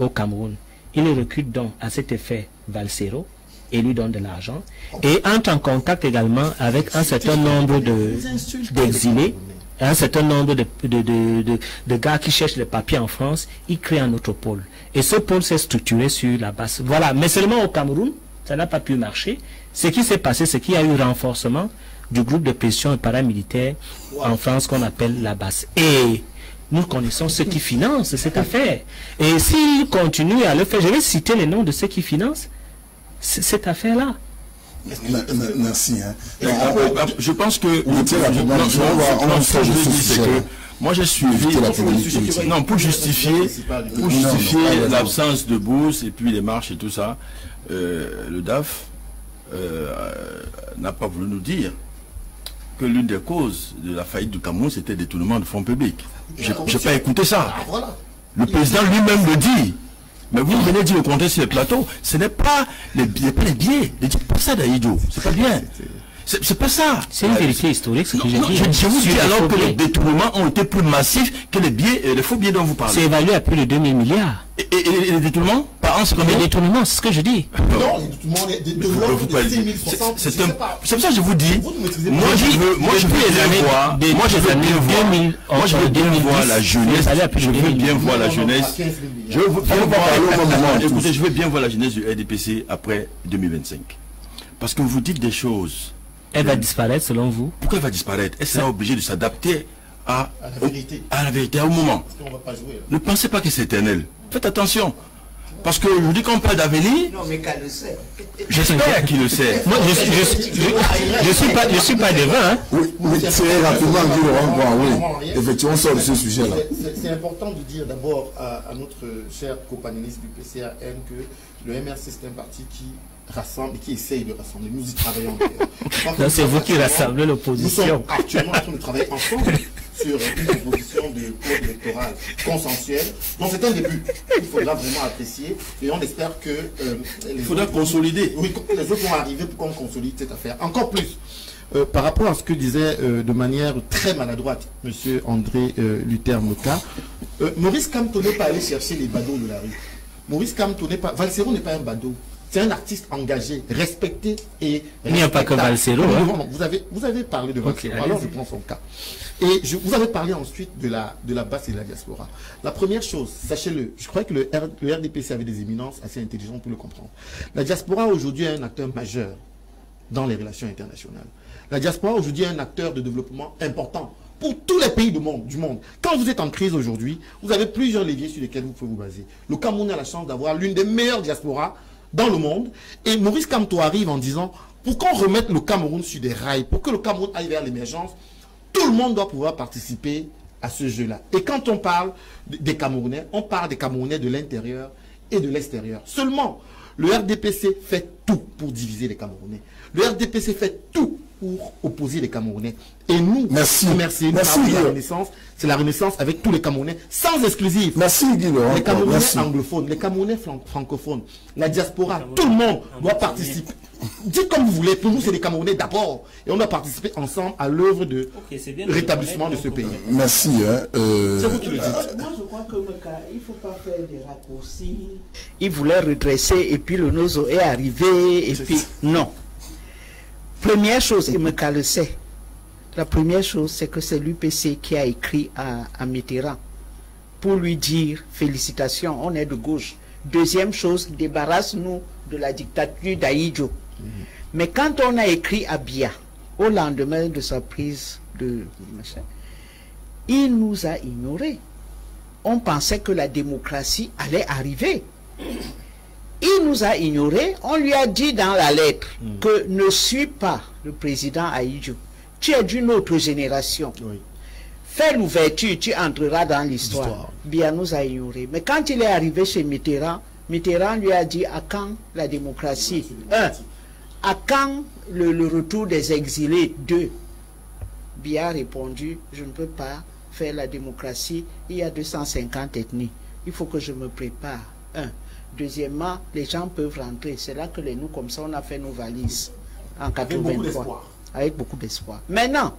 au Cameroun. Il recrute donc à cet effet Valsero et lui donne de l'argent et entre en contact également avec un certain nombre d'exilés, un certain nombre de gars qui cherchent les papiers en France. Il crée un autre pôle et ce pôle s'est structuré sur la base. Voilà, mais seulement au Cameroun, ça n'a pas pu marcher. Ce qui s'est passé, c'est qu'il y a eu renforcement du groupe de pression paramilitaire en France qu'on appelle la base. Et nous connaissons ceux qui financent cette affaire. Et s'ils continuent à le faire, je vais citer les noms de ceux qui financent cette affaire-là. Merci. Hein. Je pense que... Moi, j'ai suivi... Non, pour justifier l'absence de bourse et puis les marches et tout ça, le DAF n'a pas voulu nous dire que l'une des causes de la faillite du Cameroun, c'était le détournement de fonds publics. Je n'ai pas écouté ça. Le président lui-même le dit. Mais vous venez dire au contraire sur les plateaux, ce n'est pas les billets. Ne dites pas ça d'Aïdjo. C'est pas bien. C'est pas ça. C'est une vérité historique, ce que j'ai dit. Je vous dis alors que les détournements ont été plus massifs que les faux billets dont vous parlez. C'est évalué à plus de 2000 milliards. Et les détournements par an, c'est combien? Les détournements, c'est ce que je dis. Non, les détournements, c'est pour ça que je vous dis. Moi, je veux bien voir la jeunesse. Je veux bien voir la jeunesse. Écoutez, je veux bien voir la jeunesse du RDPC après 2025. Parce que vous dites des choses. Elle va disparaître selon vous? Pourquoi elle va disparaître? Elle sera obligée de s'adapter à la vérité, au moment. Ne pensez pas que c'est éternel. Faites attention. Parce que je vous dis qu'on parle d'avenir. Non, mais qu'elle le sait. J'espère qu'il le sait. Moi, je suis pas devin. Hein. Oui, c'est rapidement, oui. Effectivement, on sort de ce sujet-là. C'est important de dire d'abord à notre cher copanéliste du PCRN que le MRC, c'est un parti qui rassemble et qui essaye de rassembler. Nous y travaillons. C'est vous qui rassemblez l'opposition. Nous sommes actuellement en train de travailler ensemble sur une proposition de code électoral consensuel. Donc c'est un début. Il faudra vraiment apprécier et on espère que il faudra consolider. Oui, les autres vont arriver pour qu'on consolide cette affaire. Encore plus. Par rapport à ce que disait de manière très maladroite M. André Luther Moka, Maurice Kamto n'est pas allé chercher les badauds de la rue. Maurice Kamto n'est pas... Valsero n'est pas un badaud. C'est un artiste engagé, respecté et... Il n'y a pas que Valsero. Hein? Vous avez parlé de Valsero, okay, alors je prends son cas. Et vous avez parlé ensuite de la base et de la diaspora. La première chose, sachez-le, je crois que le RDPC avait des éminences assez intelligentes pour le comprendre. La diaspora aujourd'hui est un acteur majeur dans les relations internationales. La diaspora aujourd'hui est un acteur de développement important pour tous les pays du monde. Quand vous êtes en crise aujourd'hui, vous avez plusieurs leviers sur lesquels vous pouvez vous baser. Le Cameroun a la chance d'avoir l'une des meilleures diasporas dans le monde. Et Maurice Kamto arrive en disant, pour qu'on remette le Cameroun sur des rails, pour que le Cameroun aille vers l'émergence, tout le monde doit pouvoir participer à ce jeu-là. Et quand on parle des Camerounais, on parle des Camerounais de l'intérieur et de l'extérieur. Seulement, le RDPC fait tout pour diviser les Camerounais. Le RDPC fait tout pour opposer les Camerounais. Et nous, merci. La Renaissance, c'est la Renaissance avec tous les Camerounais, sans exclusif. Merci Guy. Les Camerounais anglophones, les Camerounais francophones, la diaspora, tout le monde doit participer. Dites comme vous voulez, pour nous c'est les Camerounais d'abord. Et on doit participer ensemble à l'œuvre de rétablissement de ce pays. Merci. C'est vous qui le dites. Moi je crois que il ne faut pas faire des raccourcis. Il voulait redresser et puis le Nozo est arrivé et puis non. Première chose, et Meka le sait, la première chose, c'est que c'est l'UPC qui a écrit à Mitterrand pour lui dire félicitations, on est de gauche. Deuxième chose, débarrasse-nous de la dictature d'Aïdjo. Mais quand on a écrit à Biya, au lendemain de sa prise de machin, il nous a ignorés. On pensait que la démocratie allait arriver. Il nous a ignorés, on lui a dit dans la lettre que ne suis pas le président Aïdjo, tu es d'une autre génération. Oui. Fais l'ouverture, tu entreras dans l'histoire. Bien nous a ignorés. Mais quand il est arrivé chez Mitterrand, Mitterrand lui a dit à quand la démocratie? 1. À quand le retour des exilés? 2. Biya a répondu, je ne peux pas faire la démocratie, il y a 250 ethnies. Il faut que je me prépare. 1. Deuxièmement, les gens peuvent rentrer. C'est là que nous, comme ça, on a fait nos valises en 83. Avec beaucoup d'espoir. Maintenant,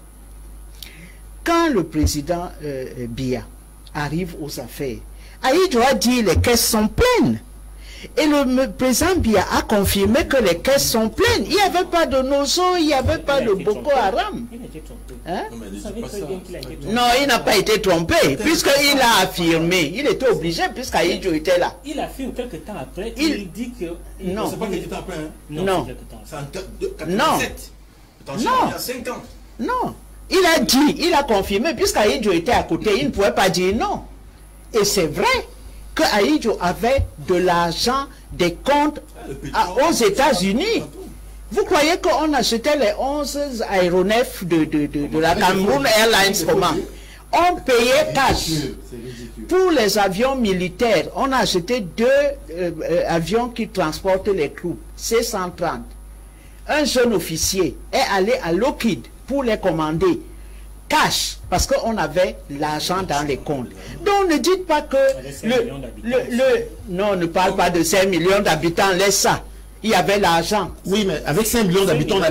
quand le président Biya arrive aux affaires, Ahidjo a dit les caisses sont pleines. Et le président Biya a confirmé que les caisses sont pleines. Il n'y avait pas de Nozo, il n'y avait pas de Boko Haram. Hein? Non, il n'a pas été trompé, puisqu'il a affirmé. Il était obligé, puisqu'Ahidjo était là. Il affirme quelques temps après, il dit que... Non. C'est pas quelques temps après, hein? Non. C'est en 87. Attention, il y a 5 ans. Non. Il a dit, il a confirmé, puisqu'Ahidjo était à côté, il ne pouvait pas dire non. Et c'est vrai que Ahidjo avait de l'argent des comptes aux États-Unis. Vous croyez qu'on achetait les 11 aéronefs de la Cameroun Airlines comment? On payait cash. Pour les avions militaires, on a acheté 2 avions qui transportent les troupes, C-130. Un jeune officier est allé à Lockheed pour les commander. Cash, parce qu'on avait l'argent dans les comptes. Donc ne dites pas que non, ne parle pas de 5 millions d'habitants, laisse ça. Il y avait l'argent. Oui, mais avec 5 millions d'habitants, on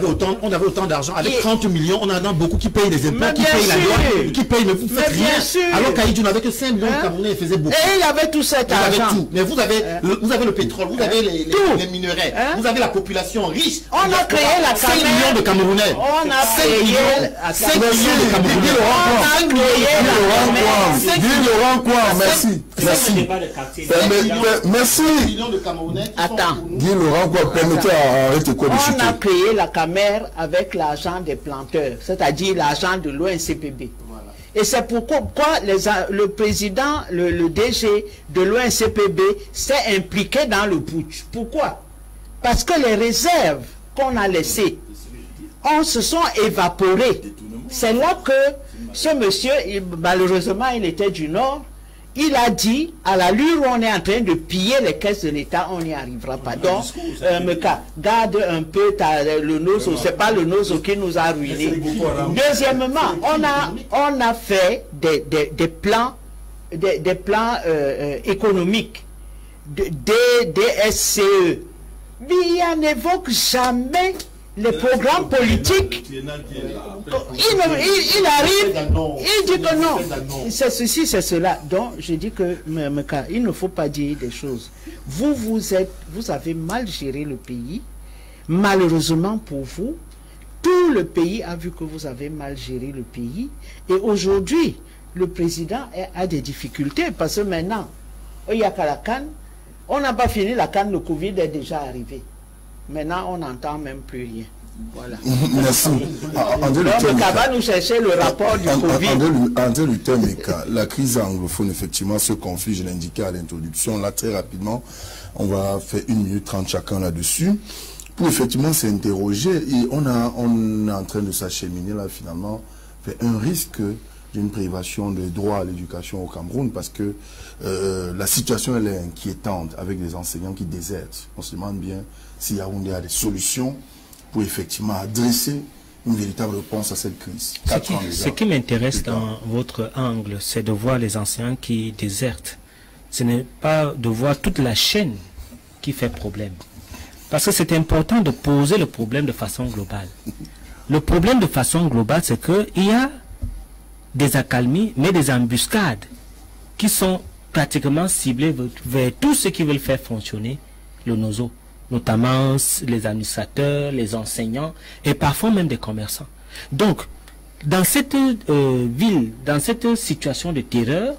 avait autant d'argent. Avec 30 millions, on en a beaucoup qui payent des impôts, qui payent la loi, qui payent, mais vous faites rien. Alors qu'Ahidjo n'avait que 5 millions de Camerounais, il faisait beaucoup. Et il avait tout cet argent. Tout. Mais vous avez le pétrole, vous avez les minerais, vous avez la population riche. On a créé la 5 millions de Camerounais. On a créé 5 millions de Camerounais. On a créé Laurent Kouar, merci. Merci. Merci. Attends. Guy Laurent Kouar, permettez à Retekoué de chuter. On a créé la Camer avec l'argent des planteurs, c'est-à-dire l'argent de l'ONCPB. Voilà. Et c'est pourquoi le président, le DG de l'ONCPB s'est impliqué dans le putsch. Pourquoi? Parce que les réserves qu'on a laissées se sont évaporées. C'est là que ce monsieur, malheureusement il était du Nord, il a dit, à l'allure où on est en train de piller les caisses de l'État, on n'y arrivera pas. Donc, garde un peu le nozo, c'est pas le nozo qui nous a ruinés. Deuxièmement, on a fait des plans économiques, DSCE. Biya n'évoque jamais les programmes politiques. Il arrive, il dit que non, c'est ceci, c'est cela. Donc, je dis que, il ne faut pas dire des choses. Vous avez mal géré le pays. Malheureusement pour vous, tout le pays a vu que vous avez mal géré le pays. Et aujourd'hui, le président a des difficultés parce que maintenant, il y a qu'à la Cannes. On n'a pas fini la Cannes, le Covid est déjà arrivé. Maintenant, on n'entend même plus rien. Voilà. Merci. Donc, va nous chercher le rapport du Covid. André Luther Meka, la crise anglophone, effectivement, ce conflit, je l'indiquais à l'introduction, là, très rapidement, on va faire 1 minute 30 chacun là-dessus, pour effectivement s'interroger, et on est en train de s'acheminer, là, finalement, vers un risque d'une privation de droit à l'éducation au Cameroun, parce que la situation, elle est inquiétante, avec les enseignants qui désertent. On se demande bien si Yaoundé a des solutions pour effectivement adresser une véritable réponse à cette crise. Ce qui m'intéresse dans votre angle, c'est de voir les enseignants qui désertent. Ce n'est pas de voir toute la chaîne qui fait problème. Parce que c'est important de poser le problème de façon globale. Le problème de façon globale, c'est qu'il y a des accalmies, mais des embuscades qui sont pratiquement ciblées vers tous ceux qui veulent faire fonctionner le nozo, notamment les administrateurs, les enseignants et parfois même des commerçants. Donc, dans cette ville, dans cette situation de terreur,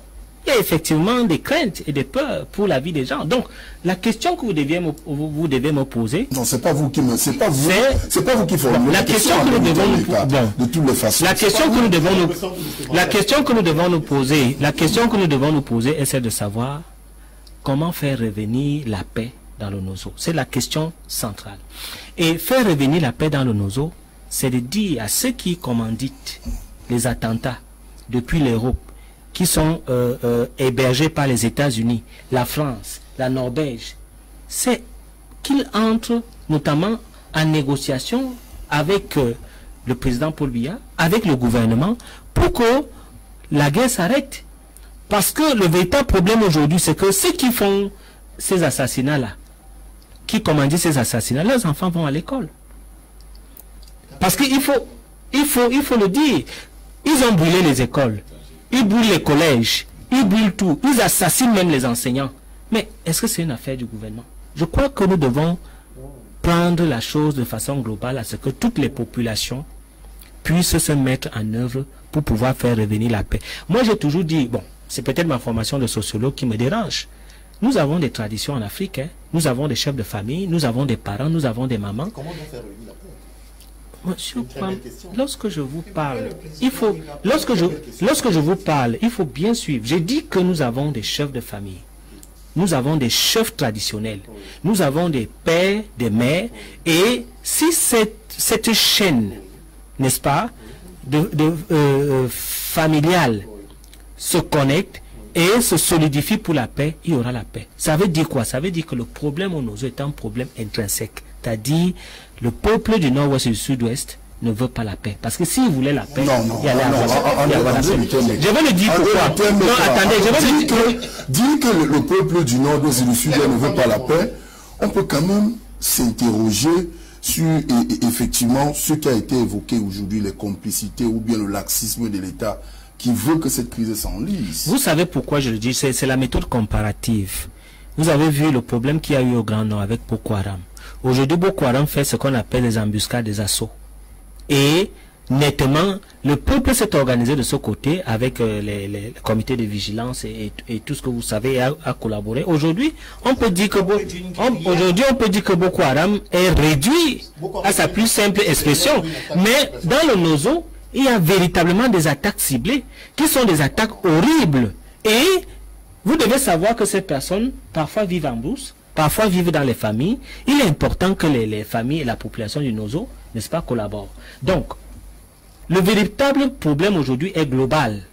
il y a effectivement des craintes et des peurs pour la vie des gens. Donc, la question que vous devez me poser... Non, c'est pas vous qui me... C'est pas vous qui formulez. La question que nous devons nous poser... De toutes les façons. La question que nous devons nous... La question que nous devons nous poser... La question que nous devons nous poser est celle de savoir comment faire revenir la paix dans le nozo. C'est la question centrale. Et faire revenir la paix dans le nozo, c'est de dire à ceux qui commanditent les attentats depuis l'Europe, qui sont hébergés par les États-Unis, la France, la Norvège, c'est qu'il entre notamment en négociation avec le président Paul Biya, avec le gouvernement, pour que la guerre s'arrête. Parce que le véritable problème aujourd'hui, c'est que ceux qui font ces assassinats-là, qui commandent ces assassinats, leurs enfants vont à l'école. Parce qu'il faut le dire, ils ont brûlé les écoles, ils brûlent les collèges, ils brûlent tout, ils assassinent même les enseignants. Mais est-ce que c'est une affaire du gouvernement? Je crois que nous devons prendre la chose de façon globale à ce que toutes les populations puissent se mettre en œuvre pour pouvoir faire revenir la paix. Moi, j'ai toujours dit, bon, c'est peut-être ma formation de sociologue qui me dérange. Nous avons des traditions en Afrique, hein. Nous avons des chefs de famille, nous avons des parents, nous avons des mamans. Comment donc faire revenir la paix? Monsieur, lorsque je vous parle, lorsque je vous parle, il faut bien suivre. J'ai dit que nous avons des chefs de famille. Nous avons des chefs traditionnels. Nous avons des pères, des mères. Et si cette chaîne, n'est-ce pas, familiale se connecte et se solidifie pour la paix, il y aura la paix. Ça veut dire quoi? Ça veut dire que le problème au Nozo est un problème intrinsèque. C'est-à-dire, le peuple du nord-ouest et du sud-ouest ne veut pas la paix. Parce que s'il voulait la paix, il y allait avoir la paix. Je vais le dire pourquoi. Non, attendez, je vais le dire que le peuple du nord-ouest et du sud-ouest ne veut pas la paix, on peut quand même s'interroger sur effectivement ce qui a été évoqué aujourd'hui, les complicités ou bien le laxisme de l'État qui veut que cette crise s'enlise. Vous savez pourquoi je le dis? C'est la méthode comparative. Vous avez vu le problème qu'il y a eu au Grand Nord avec Boko Haram. Aujourd'hui, Boko Haram fait ce qu'on appelle les embuscades, des assauts. Et nettement, le peuple s'est organisé de ce côté avec les comités de vigilance et tout ce que vous savez a collaboré. Aujourd'hui, on peut dire que Boko Haram est réduit à sa plus simple expression. Mais dans le Nozo, il y a véritablement des attaques ciblées qui sont des attaques horribles. Et vous devez savoir que ces personnes parfois vivent en brousse, parfois vivent dans les familles. Il est important que les familles et la population du Nozo, n'est-ce pas, collaborent. Donc, le véritable problème aujourd'hui est global.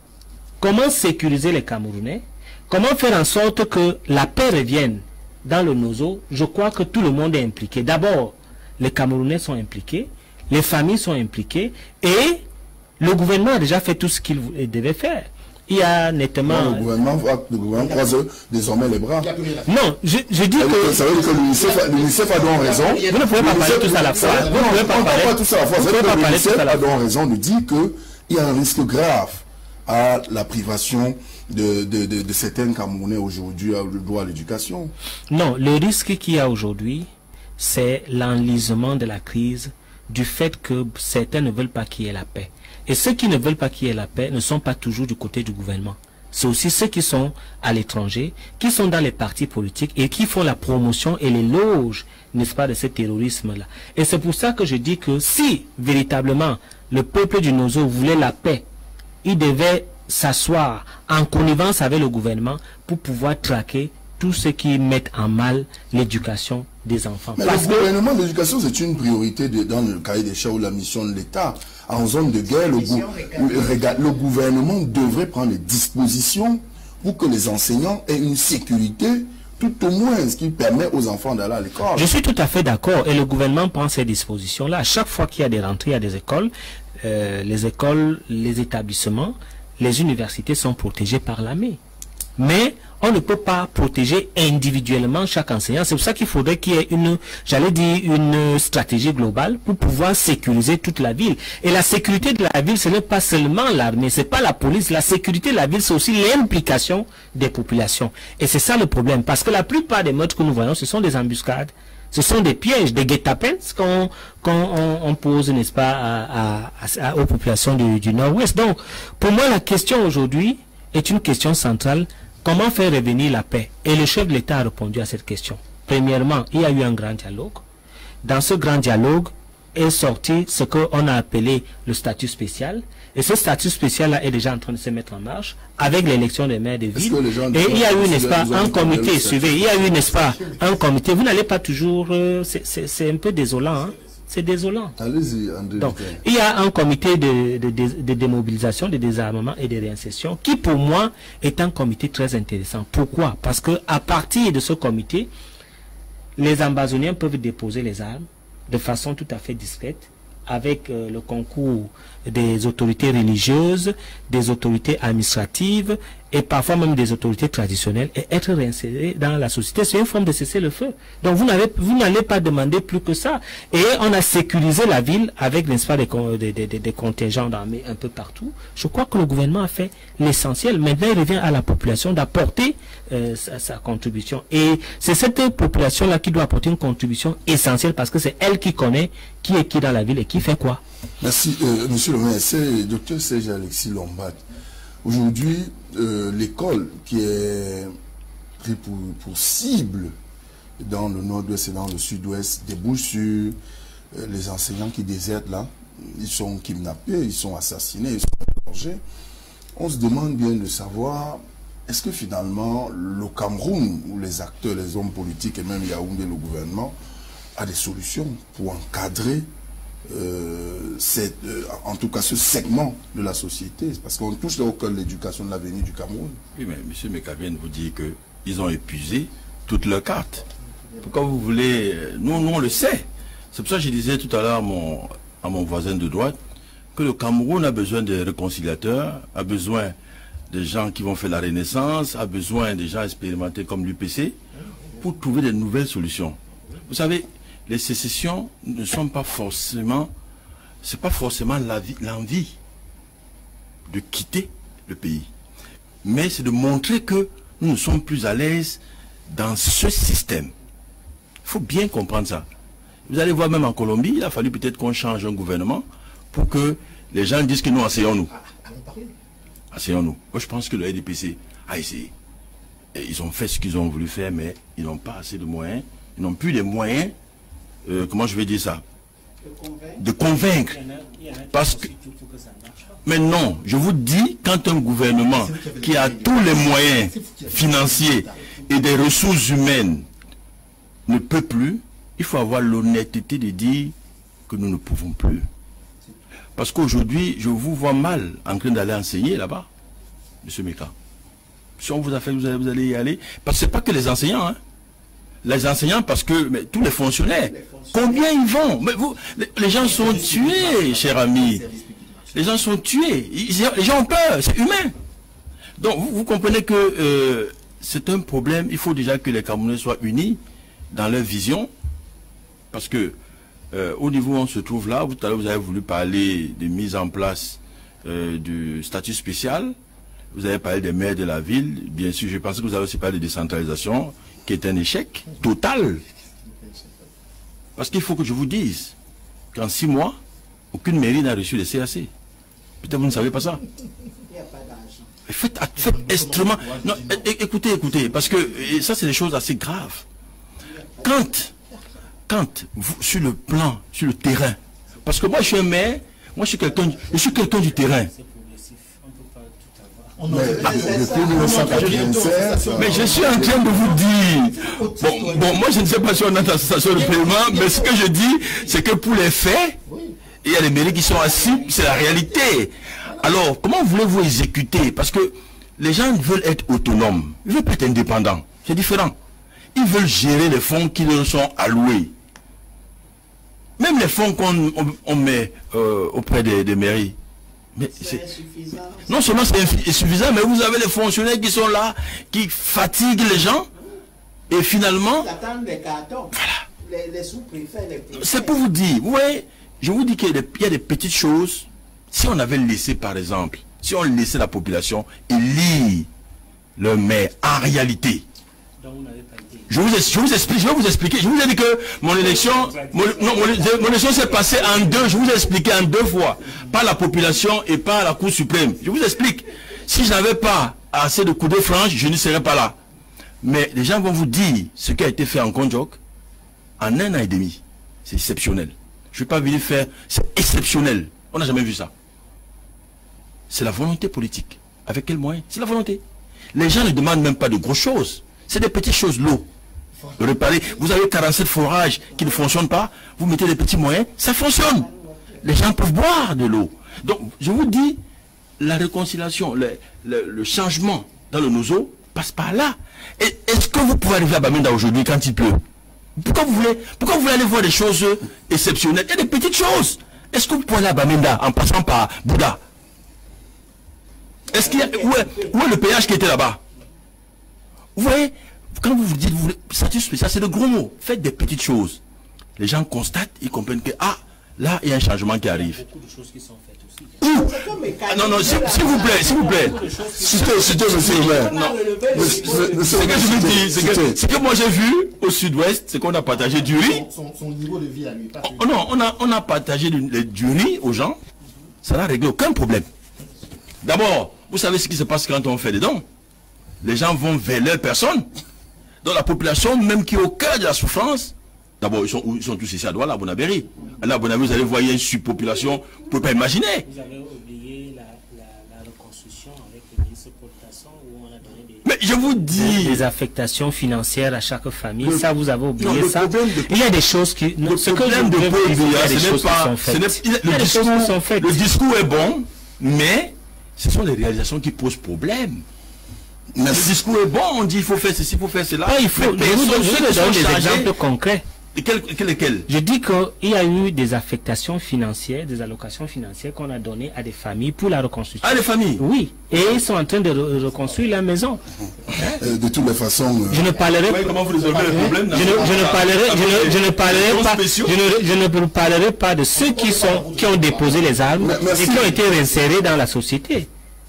Comment sécuriser les Camerounais? Comment faire en sorte que la paix revienne dans le Nozo? Je crois que tout le monde est impliqué. D'abord, les Camerounais sont impliqués, les familles sont impliquées et le gouvernement a déjà fait tout ce qu'il devait faire. Il y a nettement... Non, le gouvernement croise désormais les bras. Non, je dis que... Ça veut dire que l'UNICEF a donc raison. Vous ne pouvez pas parler tout ça à la fois. Vous ne pouvez pas parler tout ça à la fois. L'UNICEF a donc raison de dire qu'il y a un risque grave à la privation de certains Camerounais aujourd'hui le droit à l'éducation. Non, le risque qu'il y a aujourd'hui, c'est l'enlisement de la crise du fait que certains ne veulent pas qu'il y ait la paix. Et ceux qui ne veulent pas qu'il y ait la paix ne sont pas toujours du côté du gouvernement. C'est aussi ceux qui sont à l'étranger, qui sont dans les partis politiques et qui font la promotion et l'éloge, n'est-ce pas, de ce terrorisme-là. Et c'est pour ça que je dis que si, véritablement, le peuple du Nozo voulait la paix, il devait s'asseoir en connivence avec le gouvernement pour pouvoir traquer tous ceux qui mettent en mal l'éducation des enfants. Mais le gouvernement de l'éducation, c'est une priorité dans le cahier des charges ou la mission de l'État. En zone de guerre, le gouvernement devrait prendre des dispositions pour que les enseignants aient une sécurité, tout au moins ce qui permet aux enfants d'aller à l'école. Je suis tout à fait d'accord et le gouvernement prend ces dispositions-là. À chaque fois qu'il y a des rentrées à des écoles, les établissements, les universités sont protégées par l'armée. Mais on ne peut pas protéger individuellement chaque enseignant. C'est pour ça qu'il faudrait qu'il y ait une stratégie globale pour pouvoir sécuriser toute la ville. Et la sécurité de la ville, ce n'est pas seulement l'armée, c'est pas la police. La sécurité de la ville, c'est aussi l'implication des populations. Et c'est ça le problème. Parce que la plupart des meurtres que nous voyons, ce sont des embuscades. Ce sont des pièges, des guet-apens qu'on pose, n'est-ce pas, aux populations du Nord-Ouest. Donc, pour moi, la question aujourd'hui est une question centrale. Comment faire revenir la paix? Et le chef de l'État a répondu à cette question. Premièrement, il y a eu un grand dialogue. Dans ce grand dialogue est sorti ce qu'on a appelé le statut spécial. Et ce statut spécial-là est déjà en train de se mettre en marche avec l'élection des maires de ville. Et il y a eu, n'est-ce pas, un comité, suivez, il y a eu, n'est-ce pas, un comité. Vous n'allez pas toujours... c'est un peu désolant, hein? C'est désolant. Allez-y, André. Donc, il y a un comité de démobilisation, de désarmement et de réinsertion qui, pour moi, est un comité très intéressant. Pourquoi? Parce que à partir de ce comité, les Ambazoniens peuvent déposer les armes de façon tout à fait discrète, avec le concours des autorités religieuses, des autorités administratives et parfois même des autorités traditionnelles, et être réinsérés dans la société. C'est une forme de cesser le feu. Donc vous n'allez pas demander plus que ça. Et on a sécurisé la ville avec, n'est-ce pas, des contingents d'armée un peu partout. Je crois que le gouvernement a fait l'essentiel. Maintenant, il revient à la population d'apporter sa contribution. Et c'est cette population-là qui doit apporter une contribution essentielle, parce que c'est elle qui connaît qui est qui dans la ville et qui fait quoi. Merci, monsieur le maire. C'est Dr Serge Alexis Lombard. Aujourd'hui, l'école qui est prise pour cible dans le nord-ouest et dans le sud-ouest débouche sur les enseignants qui désertent là. Ils sont kidnappés, ils sont assassinés, ils sont égorgés. On se demande bien de savoir, est-ce que finalement le Cameroun, ou les acteurs, les hommes politiques et même Yaoundé, le gouvernement, a des solutions pour encadrer en tout cas ce segment de la société, parce qu'on touche là au cœur de l'éducation de l'avenir du Cameroun. Oui, mais M. Meka vient de vous dire qu'ils ont épuisé toutes leurs cartes. Pourquoi vous voulez... Nous, on le sait. C'est pour ça que je disais tout à l'heure à mon voisin de droite que le Cameroun a besoin de réconciliateurs, a besoin des gens qui vont faire la renaissance, a besoin des gens expérimentés comme l'UPC pour trouver de nouvelles solutions. Vous savez, les sécessions ne sont pas forcément, c'est pas forcément l'envie de quitter le pays, mais c'est de montrer que nous ne sommes plus à l'aise dans ce système. Il faut bien comprendre ça. Vous allez voir, même en Colombie, il a fallu peut-être qu'on change un gouvernement pour que les gens disent que nous asseyons-nous. Asseyons-nous. Moi, je pense que le RDPC a essayé. Et ils ont fait ce qu'ils ont voulu faire, mais ils n'ont pas assez de moyens. Ils n'ont plus les moyens, comment je vais dire ça, de convaincre. Parce que, mais non, je vous dis, quand un gouvernement qui a tous les moyens financiers et des ressources humaines ne peut plus, il faut avoir l'honnêteté de dire que nous ne pouvons plus. Parce qu'aujourd'hui, je vous vois mal en train d'aller enseigner là-bas, M. Meka. Si on vous a fait, vous allez y aller. Parce que ce n'est pas que les enseignants, hein. Les enseignants, parce que mais tous les fonctionnaires, combien ils vont? Mais vous, les gens sont tués, cher ami. Les gens sont tués. Les gens ont peur, c'est humain. Donc, vous comprenez que c'est un problème. Il faut déjà que les Camerounais soient unis dans leur vision. Parce que au niveau où on se trouve là, tout à l'heure vous avez voulu parler de mise en place du statut spécial. Vous avez parlé des maires de la ville. Bien sûr, je pense que vous avez aussi parlé de décentralisation, qui est un échec total. Parce qu'il faut que je vous dise qu'en 6 mois, aucune mairie n'a reçu les CAC. Peut-être vous ne savez pas ça. Faites extrêmement... Non, écoutez, parce que ça, c'est des choses assez graves. Quand vous, sur le plan, sur le terrain, parce que moi, je suis un maire, moi, je suis quelqu'un du terrain. Mais je suis en train de vous dire, bon, moi je ne sais pas si on a une station de paiement, mais ce que je dis, c'est que pour les faits, il y a les mairies qui sont assis, c'est la réalité. Alors, comment voulez-vous exécuter? Parce que les gens veulent être autonomes, ils veulent pas être indépendants, c'est différent. Ils veulent gérer les fonds qui leur sont alloués. Même les fonds qu'on met auprès des mairies. Mais c'est non seulement c'est insuffisant, mais vous avez les fonctionnaires qui sont là, qui fatiguent les gens, et finalement, voilà. C'est pour vous dire, vous voyez, je vous dis qu'il y a des petites choses. Si on avait laissé, par exemple, si on laissait la population élire le maire en réalité, je vais vous expliquer. Je vous ai dit que mon élection s'est passée en deux. Je vous ai expliqué en 2 fois. Par la population et par la Cour suprême. Je vous explique. Si je n'avais pas assez de coups de franche, je ne serais pas là. Mais les gens vont vous dire ce qui a été fait en Konjok en 1 an et demi. C'est exceptionnel. Je ne vais pas venir faire. C'est exceptionnel. On n'a jamais vu ça. C'est la volonté politique. Avec quel moyen? C'est la volonté. Les gens ne demandent même pas de grosses choses. C'est des petites choses, l'eau. Réparer. Vous avez 47 forages qui ne fonctionnent pas, vous mettez des petits moyens, ça fonctionne. Les gens peuvent boire de l'eau. Donc, je vous dis, la réconciliation, le changement dans le Nozo passe par là. Est-ce que vous pouvez arriver à Bamenda aujourd'hui quand il pleut? Pourquoi vous voulez aller voir des choses exceptionnelles? Il y a des petites choses. Est-ce que vous pouvez aller à Bamenda en passant par Bouddha? Est-ce qu'il y a, où est le péage qui était là-bas? Vous voyez, quand vous vous dites, vous voulez statut spécial, c'est de gros mots. Faites des petites choses. Les gens constatent, ils comprennent que, ah, là, il y a un changement qui arrive. Il y a beaucoup de choses qui sont faites aussi. Ah, non, s'il vous plaît. Citez, monsieur le maire. Non. Ce que je vous dis, c'est que moi j'ai vu au sud-ouest, c'est qu'on a partagé du riz. Son niveau de vie à lui. Oh non, on a partagé du riz aux gens. Ça n'a réglé aucun problème. D'abord, vous savez ce qui se passe quand on fait des dons. Les gens vont vers leur personne. Donc la population, même qui est au cœur de la souffrance, d'abord, ils sont tous ici à Douala, à Bonabéry. À Bonabéry, vous allez voir, il y a une surpopulation, vous ne pouvez pas imaginer. Vous avez oublié la reconstruction avec le ministre Paul Tasson où on a donné des... Mais je vous dis... Des affectations financières à chaque famille, ça vous avez oublié non, ça. Il y a des choses qui... Le problème de Paul Biya, ce n'est pas... Le discours est bon, mais ce sont les réalisations qui posent problème. Le discours est bon, on dit il faut faire ceci, il faut faire cela. Il faut, je vous donne des exemples concrets. Lesquels? Je dis qu'il y a eu des affectations financières, des allocations financières qu'on a données à des familles pour la reconstruction. Ah, les familles? Oui. Et ils sont en train de reconstruire la maison. De toutes les façons... Je ne parlerai pas... Comment vous résolvez le problème? Je ne parlerai pas de ceux qui ont déposé les armes et qui ont été réinsérés dans la société.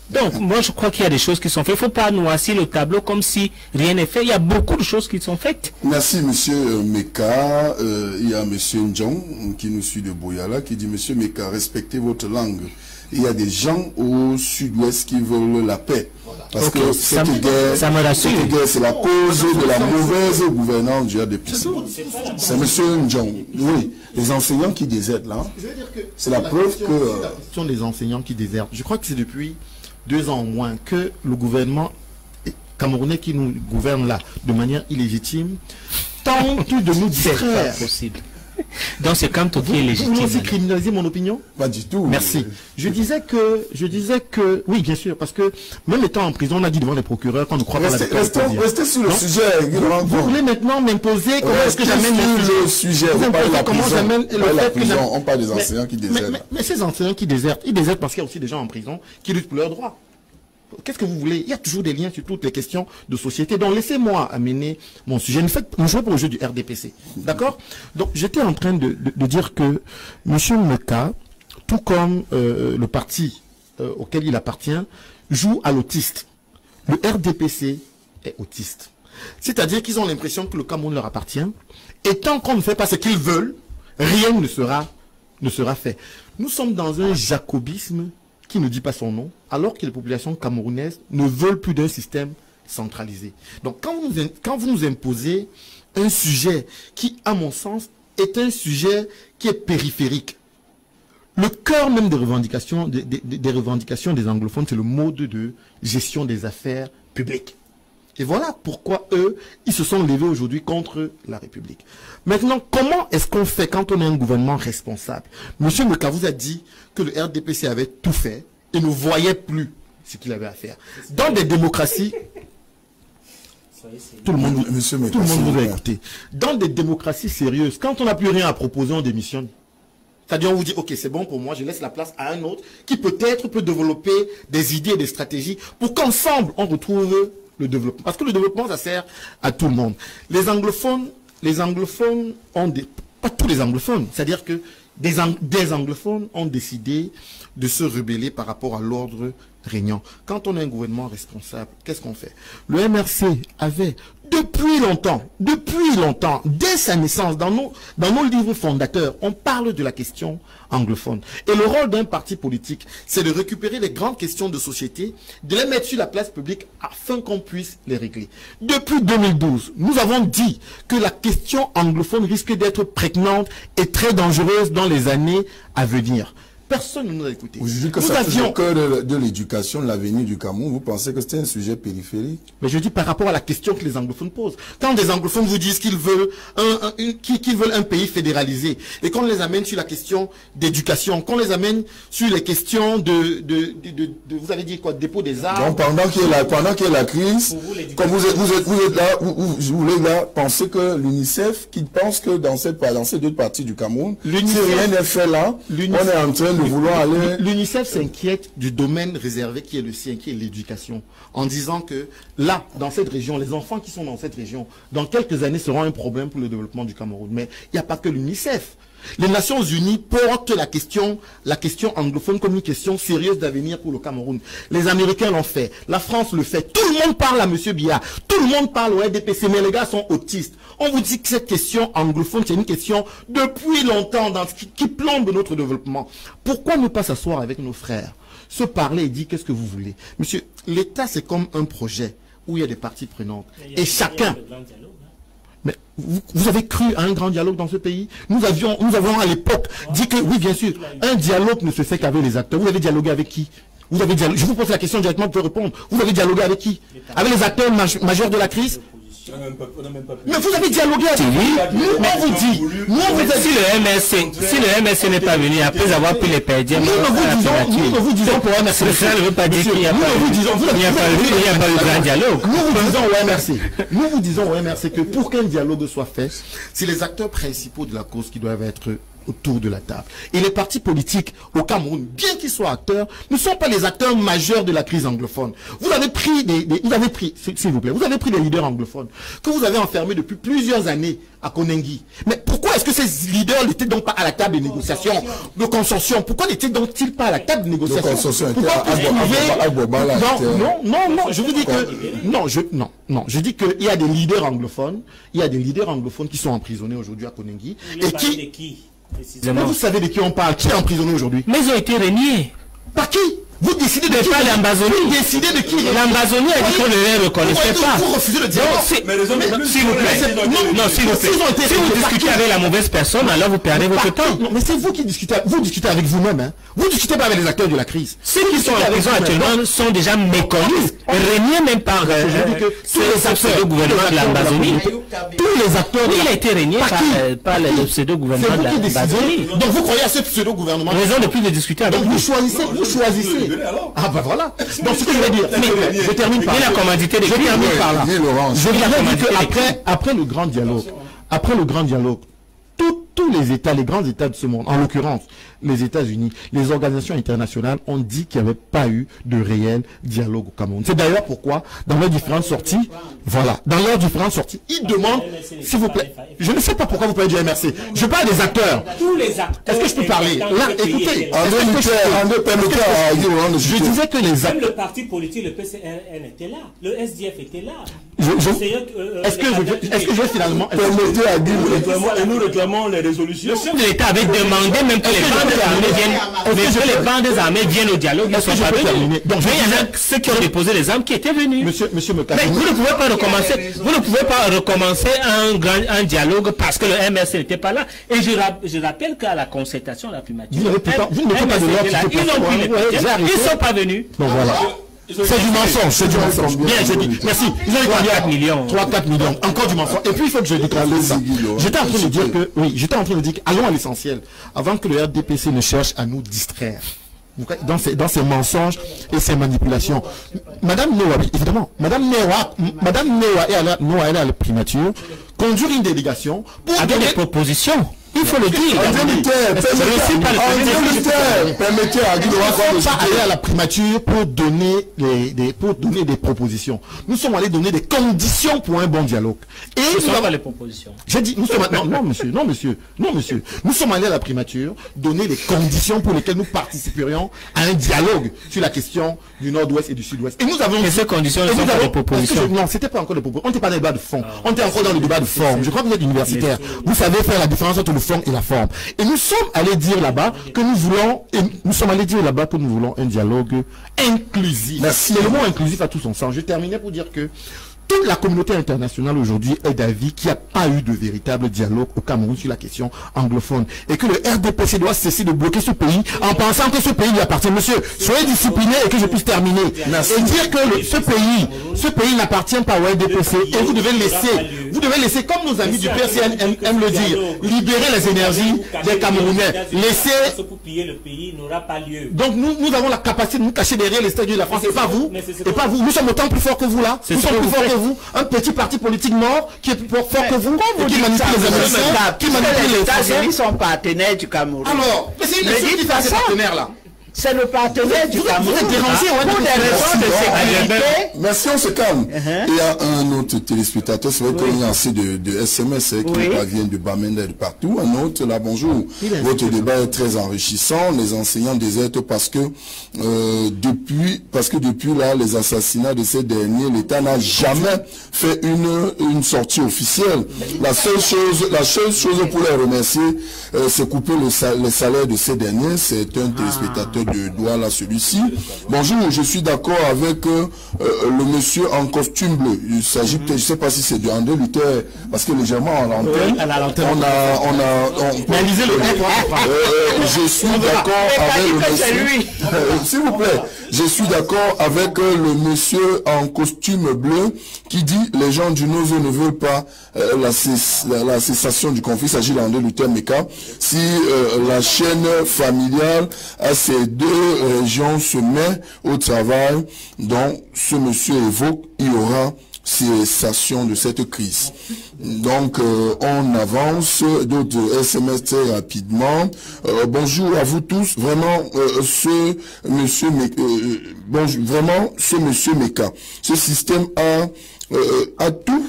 Donc, moi, je crois qu'il y a des choses qui sont faites. Il ne faut pas noircir le tableau comme si rien n'est fait. Il y a beaucoup de choses qui sont faites. Merci, monsieur Meka. Il y a monsieur Ndjong qui nous suit de Boyala qui dit, monsieur Meka, respectez votre langue. Il y a des gens au sud-ouest qui veulent la paix. Parce que cette guerre, c'est la cause de la mauvaise gouvernance du RDPC. C'est monsieur Ndjong. Oui, les enseignants qui désertent là. C'est la preuve que... Ce sont des enseignants qui désertent. Je crois que c'est depuis 2 ans au moins que le gouvernement camerounais qui nous gouverne là de manière illégitime tente de nous distraire. C'est possible. Donc c'est comme toi qui est légitime. Vous aussi criminaliser mon opinion? Pas du tout. Merci. Je disais que, oui, bien sûr, parce que même étant en prison, on a dit devant les procureurs qu'on ne croit pas la victoire. Restez sur le sujet. Vous voulez maintenant m'imposer comment est-ce que j'amène le sujet? Vous imposez comment j'amène le fait que on parle des enseignants qui désertent. Mais ces enseignants qui désertent, ils désertent parce qu'il y a aussi des gens en prison qui luttent pour leurs droits. Qu'est-ce que vous voulez? Il y a toujours des liens sur toutes les questions de société. Donc laissez-moi amener mon sujet. Ne faites pas jouer pour le jeu du RDPC. D'accord? Donc j'étais en train de dire que M. Meka, tout comme le parti auquel il appartient, joue à l'autiste. Le RDPC est autiste. C'est-à-dire qu'ils ont l'impression que le Cameroun leur appartient. Et tant qu'on ne fait pas ce qu'ils veulent, rien ne sera fait. Nous sommes dans un jacobisme qui ne dit pas son nom, alors que les populations camerounaises ne veulent plus d'un système centralisé. Donc quand vous nous imposez un sujet qui, à mon sens, est un sujet qui est périphérique, le cœur même des revendications des anglophones, c'est le mode de gestion des affaires publiques. Et voilà pourquoi eux, ils se sont levés aujourd'hui contre la République. Maintenant, comment est-ce qu'on fait quand on est un gouvernement responsable? Monsieur Meka vous a dit que le RDPC avait tout fait et ne voyait plus ce qu'il avait à faire. Dans des démocraties, tout le monde vous a écouté. Dans des démocraties sérieuses, quand on n'a plus rien à proposer, on démissionne. C'est-à-dire, on vous dit, ok, c'est bon pour moi, je laisse la place à un autre qui peut-être peut développer des idées et des stratégies pour qu'ensemble, on retrouve le développement. Parce que le développement, ça sert à tout le monde. Les anglophones ont des... Pas tous les anglophones. C'est-à-dire que des anglophones ont décidé de se rebeller par rapport à l'ordre régnant. Quand on a un gouvernement responsable, qu'est-ce qu'on fait? Le MRC avait, depuis longtemps, dès sa naissance, dans nos livres fondateurs, on parle de la question anglophone. Et le rôle d'un parti politique, c'est de récupérer les grandes questions de société, de les mettre sur la place publique afin qu'on puisse les régler. Depuis 2012, nous avons dit que la question anglophone risque d'être prégnante et très dangereuse dans les années à venir. Personne ne nous a écoutés. Vous dites que ça touche au cœur de l'éducation, de l'avenir du Cameroun. Vous pensez que c'était un sujet périphérique? Mais je dis par rapport à la question que les anglophones posent. Quand des anglophones vous disent qu'ils veulent qu'ils veulent un pays fédéralisé, et qu'on les amène sur la question d'éducation, qu'on les amène sur les questions vous avez dit quoi, dépôt des armes. Donc pendant qu'il y a la crise, comme vous êtes là, vous voulez là penser que l'UNICEF, qui pense que dans ces deux parties du Cameroun, si rien n'est fait là, on est en train de vouloir aller... L'UNICEF s'inquiète du domaine réservé qui est le sien, qui est l'éducation, en disant que là, dans cette région, les enfants qui sont dans cette région, dans quelques années, seront un problème pour le développement du Cameroun. Mais il n'y a pas que l'UNICEF. Les Nations Unies portent la question anglophone comme une question sérieuse d'avenir pour le Cameroun. Les Américains l'ont fait, la France le fait, tout le monde parle à M. Biya, tout le monde parle au RDPC, mais les gars sont autistes. On vous dit que cette question anglophone, c'est une question depuis longtemps qui plombe notre développement. Pourquoi ne pas s'asseoir avec nos frères, se parler et dire qu'est-ce que vous voulez? Monsieur, l'État c'est comme un projet où il y a des parties prenantes. Et chacun... Mais vous avez cru à un grand dialogue dans ce pays? Nous avons à l'époque dit que, oui bien sûr, un dialogue ne se fait qu'avec les acteurs. Vous avez dialogué avec qui? Je vous pose la question directement pour répondre. Vous avez dialogué avec qui? Avec les acteurs majeurs de la crise? Mais vous avez dialogué avec lui. On vous dit. Si le MSC n'est pas venu après avoir pris les perdiens, nous ne vous disons pour MRC. Ça ne veut pas dire qu'il n'y a pas eu grand dialogue. Nous vous disons au MRC que pour qu'un dialogue soit fait, c'est les acteurs principaux de la cause qui doivent être autour de la table. Et les partis politiques au Cameroun, bien qu'ils soient acteurs, ne sont pas les acteurs majeurs de la crise anglophone. Vous avez pris s'il vous plaît, vous avez pris des leaders anglophones que vous avez enfermés depuis plusieurs années à Konengi. Mais pourquoi est-ce que ces leaders n'étaient donc pas à la table de négociation, de consortium? Pourquoi n'étaient donc-ils pas à la table de négociation? Non, je vous dis que je dis qu'il y a des leaders anglophones, qui sont emprisonnés aujourd'hui à Konengi et qui... Mais vous savez de qui on parle? Qui est emprisonné aujourd'hui? Mais ils ont été régnés. Par qui? Vous décidez de qui? Vous décidez de qui? L'Ambazonie a dit qu'on ne les reconnaissait pas. Vous refusez le dialogue. S'il vous plaît. Si vous discutez avec la mauvaise personne, alors vous perdez votre temps. Non, mais c'est vous qui discutez. Vous discutez avec vous-même. Hein. Vous discutez pas avec les acteurs de la crise. Ceux qui sont en prison actuellement sont déjà méconnus, régnés même par le pseudo-gouvernement de l'Ambazonie. Tous les acteurs. Il a été régné par le pseudo-gouvernement de l'Ambazonie. Donc vous croyez à ce pseudo-gouvernement? Raison de plus de discuter avec vous. Vous choisissez. Ah bah voilà. Donc ce que je veux dire, je termine par là. Je termine par là. Je voudrais dire qu'après le grand dialogue, tous les États, les grands États de ce monde, en l'occurrence les États-Unis, les organisations internationales ont dit qu'il n'y avait pas eu de réel dialogue au Cameroun. C'est d'ailleurs pourquoi, dans leurs différentes sorties, ils demandent, s'il vous plaît, je ne sais pas pourquoi vous parlez du MRC, je parle des acteurs. Tous les acteurs. Est-ce que je peux parler? Là, écoutez, je disais que les acteurs... Même le parti politique, le PCRN était là, le SDF était là. Est-ce que je vais finalement... Permettez à dire, et nous réclamons les résolutions. Le chef de l'État avait demandé même que les bandes des armées viennent au dialogue. Ils ne sont pas venus. Donc il y en a ceux qui ont déposé les armes qui étaient venus. Monsieur Mekane, mais vous ne pouvez pas recommencer un dialoge parce que le MRC n'était pas là. Et je rappelle qu'à la concertation, la primature, vous ne mettez pas de l'ordre. Ils ne sont pas venus. Donc voilà. C'est du mensonge, Bien, je dis. Merci. Ils ont eu 4 millions. 3-4 millions. Encore du mensonge. Et puis il faut que je déclare ça. J'étais en train de dire allons à l'essentiel. Avant que le RDPC ne cherche à nous distraire. Dans ces mensonges et ces manipulations. Madame Newa, évidemment. Madame Newa est à la primature, conduire une délégation pour avec des propositions. Il faut le dire. Permettez à Guy pas aller à la primature pour donner des propositions. Nous sommes allés donner des conditions pour un bon dialogue. Et ce ne sont pas les propositions. J'ai dit, non monsieur. Nous sommes allés à la primature donner des conditions pour lesquelles nous participerions à un dialogue sur la question du Nord-Ouest et du Sud-Ouest. Et nous avons... Et ces conditions ne sont pas des propositions. Non, c'était pas encore des propositions. On n'était pas dans le débat de fond. On était encore dans le débat de forme. Je crois que vous êtes universitaire. Vous savez faire la différence entre le fond et la forme. Et nous sommes allés dire là-bas que nous voulons un dialogue inclusif. Merci. Et le mot inclusif a tout son sens. Je terminais pour dire que Toute la communauté internationale aujourd'hui est d'avis qu'il n'y a pas eu de véritable dialogue au Cameroun sur la question anglophone et que le RDPC doit cesser de bloquer ce pays en pensant que ce pays lui appartient. Monsieur, soyez discipliné et que je puisse terminer. Et dire que ce pays n'appartient pas au RDPC et vous devez laisser, comme nos amis du PCN aiment le dire, libérer les énergies des Camerounais. Laisser... Pour piller le pays n'aura pas lieu. Donc nous avons la capacité de nous cacher derrière les statuts de la France et pas vous. Et pas vous. Nous sommes autant plus forts que vous là. Nous sommes plus forts que vous. Un petit parti politique mort qui est plus fort que vous, qui manipule les Américains, qui manipule les Français. Ils sont partenaires du Cameroun. Alors, mais c'est une nation qui fait ces partenaires là. C'est le partenaire du Cameroun. Vous êtes dérangé, pour des raisons de sécurité. Merci, on se calme. Il y a un autre téléspectateur, c'est vrai qu'il y a assez de SMS qui nous parviennent de Bamenda et de partout. Un autre, là, bonjour. Votre débat est très enrichissant. Les enseignants désertent parce que depuis là, les assassinats de ces derniers, l'État n'a jamais fait une sortie officielle. La seule chose pour les remercier, c'est couper le salaire de ces derniers. C'est un téléspectateur de Douala, celui-ci. Bonjour, je suis d'accord avec le monsieur en costume bleu. Il s'agit peut-être, je ne sais pas si c'est de André Luther, parce que légèrement à l'antenne, je suis d'accord avec le monsieur. S'il vous plaît, je suis d'accord avec le monsieur en costume bleu qui dit les gens du Nozo ne veulent pas la cessation du conflit. Il s'agit d'André Luther Meka. Si la chaîne familiale a ces deux régions se met au travail dont ce monsieur évoque, il y aura cessation de cette crise. Donc on avance, d'autres SMS très rapidement. Bonjour à vous tous. Vraiment ce monsieur Meka, ce système a tout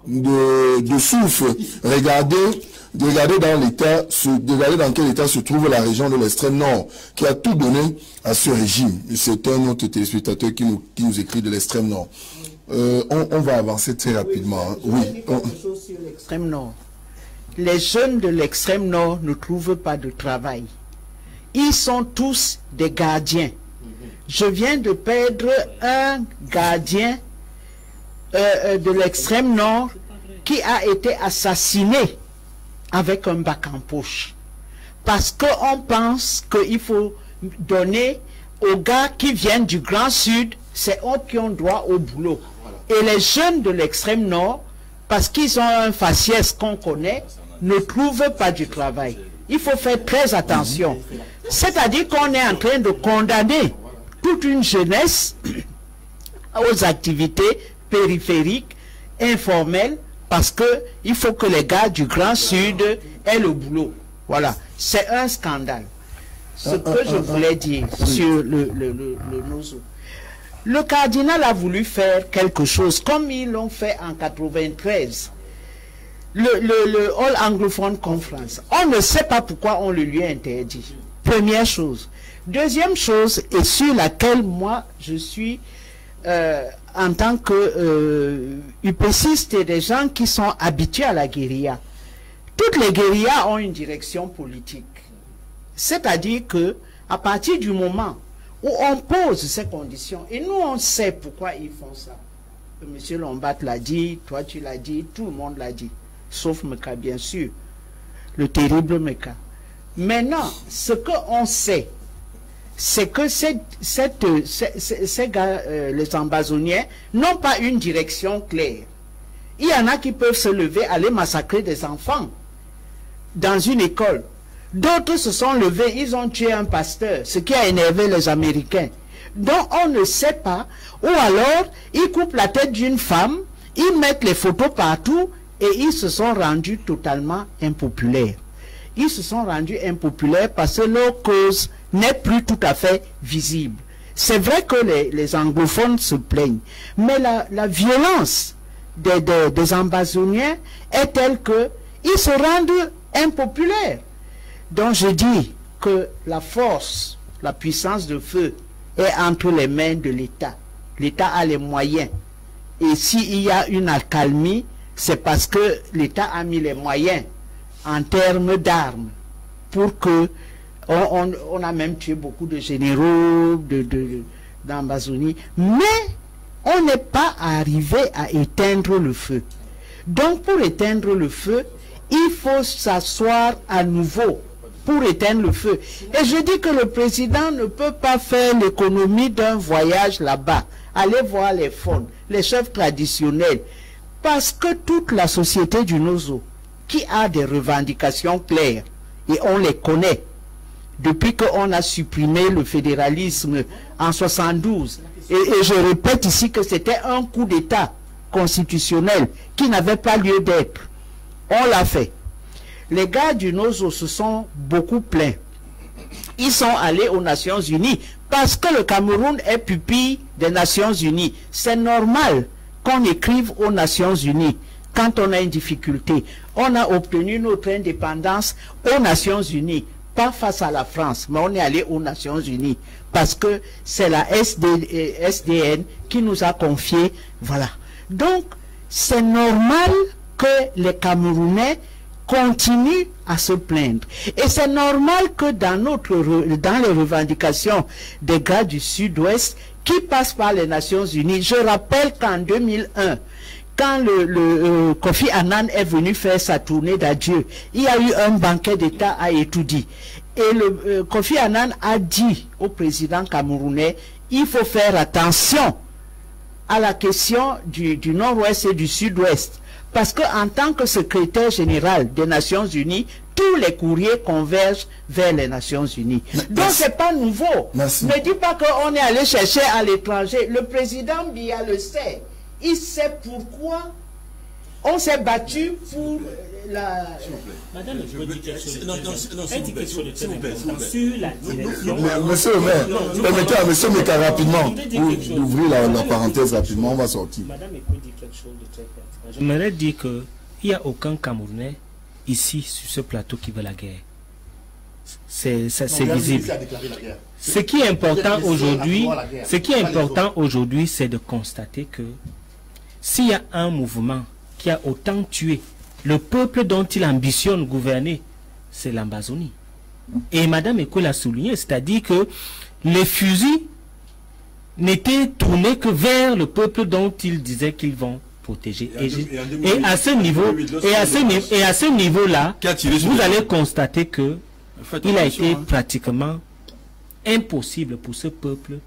de souffle. Regardez dans quel état se trouve la région de l'extrême nord, qui a tout donné à ce régime. C'est un autre téléspectateur qui nous écrit de l'extrême nord. On va avancer très rapidement. Oui. Sur l'extrême nord. Les jeunes de l'extrême nord ne trouvent pas de travail. Ils sont tous des gardiens. Je viens de perdre un gardien de l'extrême nord qui a été assassiné avec un bac en poche. Parce qu'on pense qu'il faut donner aux gars qui viennent du Grand Sud, c'est eux qui ont droit au boulot. Et les jeunes de l'extrême nord, parce qu'ils ont un faciès qu'on connaît, ne trouvent pas du travail. Il faut faire très attention. C'est-à-dire qu'on est en train de condamner toute une jeunesse aux activités périphériques, informelles, parce qu'il faut que les gars du Grand Sud aient le boulot. Voilà. C'est un scandale. Ce que je voulais dire sur le Nozo. Le cardinal a voulu faire quelque chose, comme ils l'ont fait en 93. Le All Anglophone Conference. On ne sait pas pourquoi on le lui a interdit. Première chose. Deuxième chose, et sur laquelle moi je suis en tant que UPCiste et des gens qui sont habitués à la guérilla. Toutes les guérillas ont une direction politique. C'est-à-dire que à partir du moment où on pose ces conditions, et nous on sait pourquoi ils font ça. Monsieur Lombat l'a dit, toi tu l'as dit, tout le monde l'a dit, sauf Meka bien sûr, le terrible Meka. Maintenant, ce qu'on sait, c'est que ces gars, les ambazoniens, n'ont pas une direction claire. Il y en a qui peuvent se lever, aller massacrer des enfants dans une école. D'autres se sont levés, ils ont tué un pasteur, ce qui a énervé les Américains. Donc on ne sait pas. Ou alors, ils coupent la tête d'une femme, ils mettent les photos partout et ils se sont rendus totalement impopulaires. Ils se sont rendus impopulaires parce que leur cause n'est plus tout à fait visible. C'est vrai que les anglophones se plaignent, mais la violence des ambazoniens est telle qu'ils se rendent impopulaires. Donc je dis que la force, la puissance de feu est entre les mains de l'État. L'État a les moyens. Et s'il y a une accalmie, c'est parce que l'État a mis les moyens en termes d'armes pour que on a même tué beaucoup de généraux d'Ambazonie. Mais on n'est pas arrivé à éteindre le feu. Donc pour éteindre le feu, il faut s'asseoir à nouveau pour éteindre le feu. Et je dis que le président ne peut pas faire l'économie d'un voyage là-bas, aller voir les fonds, les chefs traditionnels, parce que toute la société du Nozo, qui a des revendications claires, et on les connaît, depuis qu'on a supprimé le fédéralisme en 72, et je répète ici que c'était un coup d'État constitutionnel qui n'avait pas lieu d'être. On l'a fait. Les gars du Nozo se sont beaucoup plaints. Ils sont allés aux Nations Unies parce que le Cameroun est pupille des Nations Unies. C'est normal qu'on écrive aux Nations Unies quand on a une difficulté. On a obtenu notre indépendance aux Nations Unies, pas face à la France, mais on est allé aux Nations Unies parce que c'est la SDN qui nous a confié. Voilà. Donc, c'est normal que les Camerounais continuent à se plaindre. Et c'est normal que dans les revendications des gars du Sud-Ouest qui passent par les Nations Unies, je rappelle qu'en 2001, quand le Kofi Annan est venu faire sa tournée d'adieu, il y a eu un banquet d'État à Etoudi. Et le Kofi Annan a dit au président camerounais, il faut faire attention à la question du Nord-Ouest et du Sud-Ouest. Parce qu'en tant que secrétaire général des Nations Unies, tous les courriers convergent vers les Nations Unies. Donc c'est pas nouveau. Merci. Ne dis pas qu'on est allé chercher à l'étranger. Le président Biya le sait. Il sait pourquoi on s'est battu pour la... Madame, je veux dire quelque chose. Non, Elle dit quelque chose de très important sur la direction. Monsieur le maire, permettez à monsieur Meka rapidement d'ouvrir la parenthèse rapidement, on va sortir. Madame, écoute dire quelque chose de très pertinent. J'aimerais dire qu'il n'y a aucun Camerounais ici sur ce plateau qui veut la guerre. C'est visible. Ce qui est important aujourd'hui, c'est de constater que s'il y a un mouvement qui a autant tué le peuple dont il ambitionne gouverner, c'est l'Ambazonie. Et Madame Eko l'a souligné, c'est-à-dire que les fusils n'étaient tournés que vers le peuple dont ils disaient qu'ils vont protéger. Et à ce niveau-là, vous allez constater que il a été pratiquement impossible pour ce peuple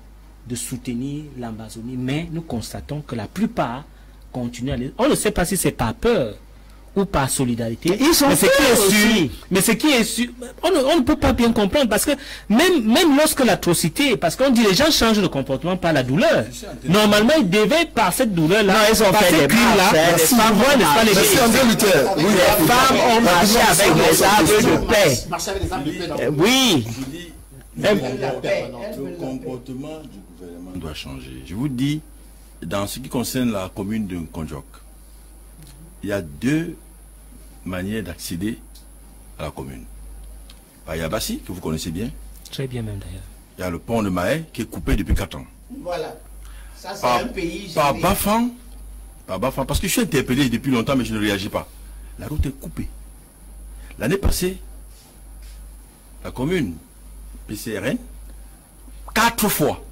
de soutenir l'Ambazonie. Mais nous constatons que la plupart continuent à aller. On ne sait pas si c'est par peur ou par solidarité. Ils sont mais ce qui est sûr, on ne peut pas bien comprendre, parce que même lorsque l'atrocité, parce qu'on dit les gens changent de comportement par la douleur. Normalement, ils devaient par cette douleur-là, ils ont fait des crimes-là, les femmes ont marché avec les arbres de paix. Oui. Le comportement du gouvernement doit changer. Je vous dis, dans ce qui concerne la commune de Konjok, il y a deux manières d'accéder à la commune. Par Yabassi, que vous connaissez bien. Très bien même d'ailleurs. Il y a le pont de Mahé qui est coupé depuis 4 ans. Voilà. Ça c'est un pays... Par Bafang, parce que je suis interpellé depuis longtemps mais je ne réagis pas. La route est coupée. L'année passée, la commune PCRN, 4 fois.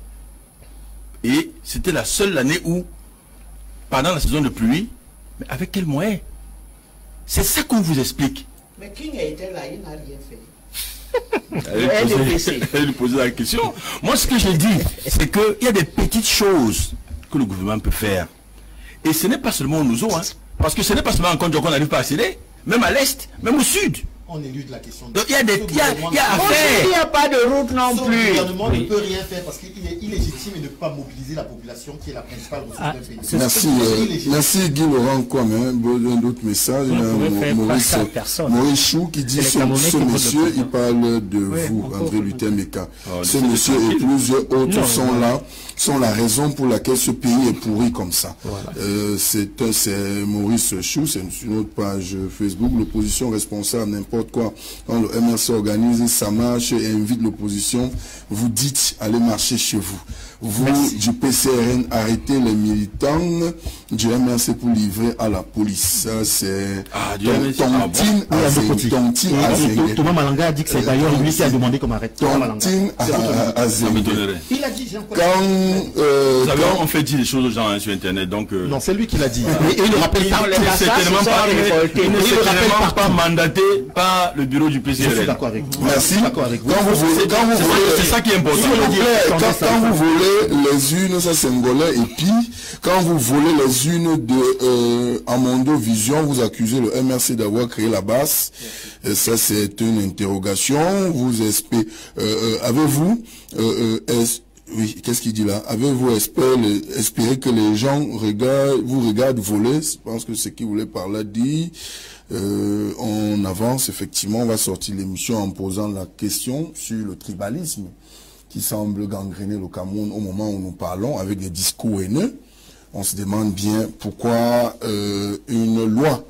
Et c'était la seule année où, pendant la saison de pluie, mais avec quels moyens? C'est ça qu'on vous explique. Mais King a été là, il n'a rien fait. Elle lui posait la question. Moi, ce que je dis, c'est qu'il y a des petites choses que le gouvernement peut faire. Et ce n'est pas seulement au Nozo, hein, parce que ce n'est pas seulement en Konjo qu'on n'arrive pas à accéder, même à l'est, même au sud. On élude la question. Donc il y a des, il y a à faire. Il n'y a pas de route non plus. Le gouvernement ne peut rien faire parce qu'il est illégitime de ne pas mobiliser la population qui est la principale ressource d'un pays. Merci Guy Laurent Kwame. Un autre message. Maurice Chou qui dit ce monsieur, il parle de vous, André Luther Meka. Ce monsieur et plusieurs autres sont la raison pour laquelle ce pays est pourri comme ça. C'est Maurice Chou, c'est sur notre page Facebook. L'opposition responsable n'importe n'importe quoi. Quand le MRC organise sa marche et invite l'opposition, vous dites allez marcher chez vous. Vous, du PCRN, arrêtez les militants du MRC pour livrer à la police. Ça, c'est tontine à Zeng. Thomas Malanga a dit que c'est d'ailleurs lui qui a demandé qu'on arrête. Tontine à Zeng. Il a dit, on fait dire des choses aux gens sur Internet, donc... Non, c'est lui qui l'a dit. Et il ne rappelle pas. Il n'est certainement pas mandaté par le bureau du PCRN. Je suis d'accord avec vous. Merci. C'est ça qui est important. Quand vous volez les unes, ça c'est angolais, et puis quand vous volez les unes de Amondo Vision, vous accusez le MRC d'avoir créé la base. Et ça c'est une interrogation. Vous espérez, avez-vous oui, qu'est-ce qu'il dit là? Avez-vous espéré que les gens vous regardent voler? Je pense que ce qu'il voulait par là dit. On avance, effectivement, on va sortir l'émission en posant la question sur le tribalisme qui semble gangréner le Cameroun au moment où nous parlons avec des discours haineux. On se demande bien pourquoi une loi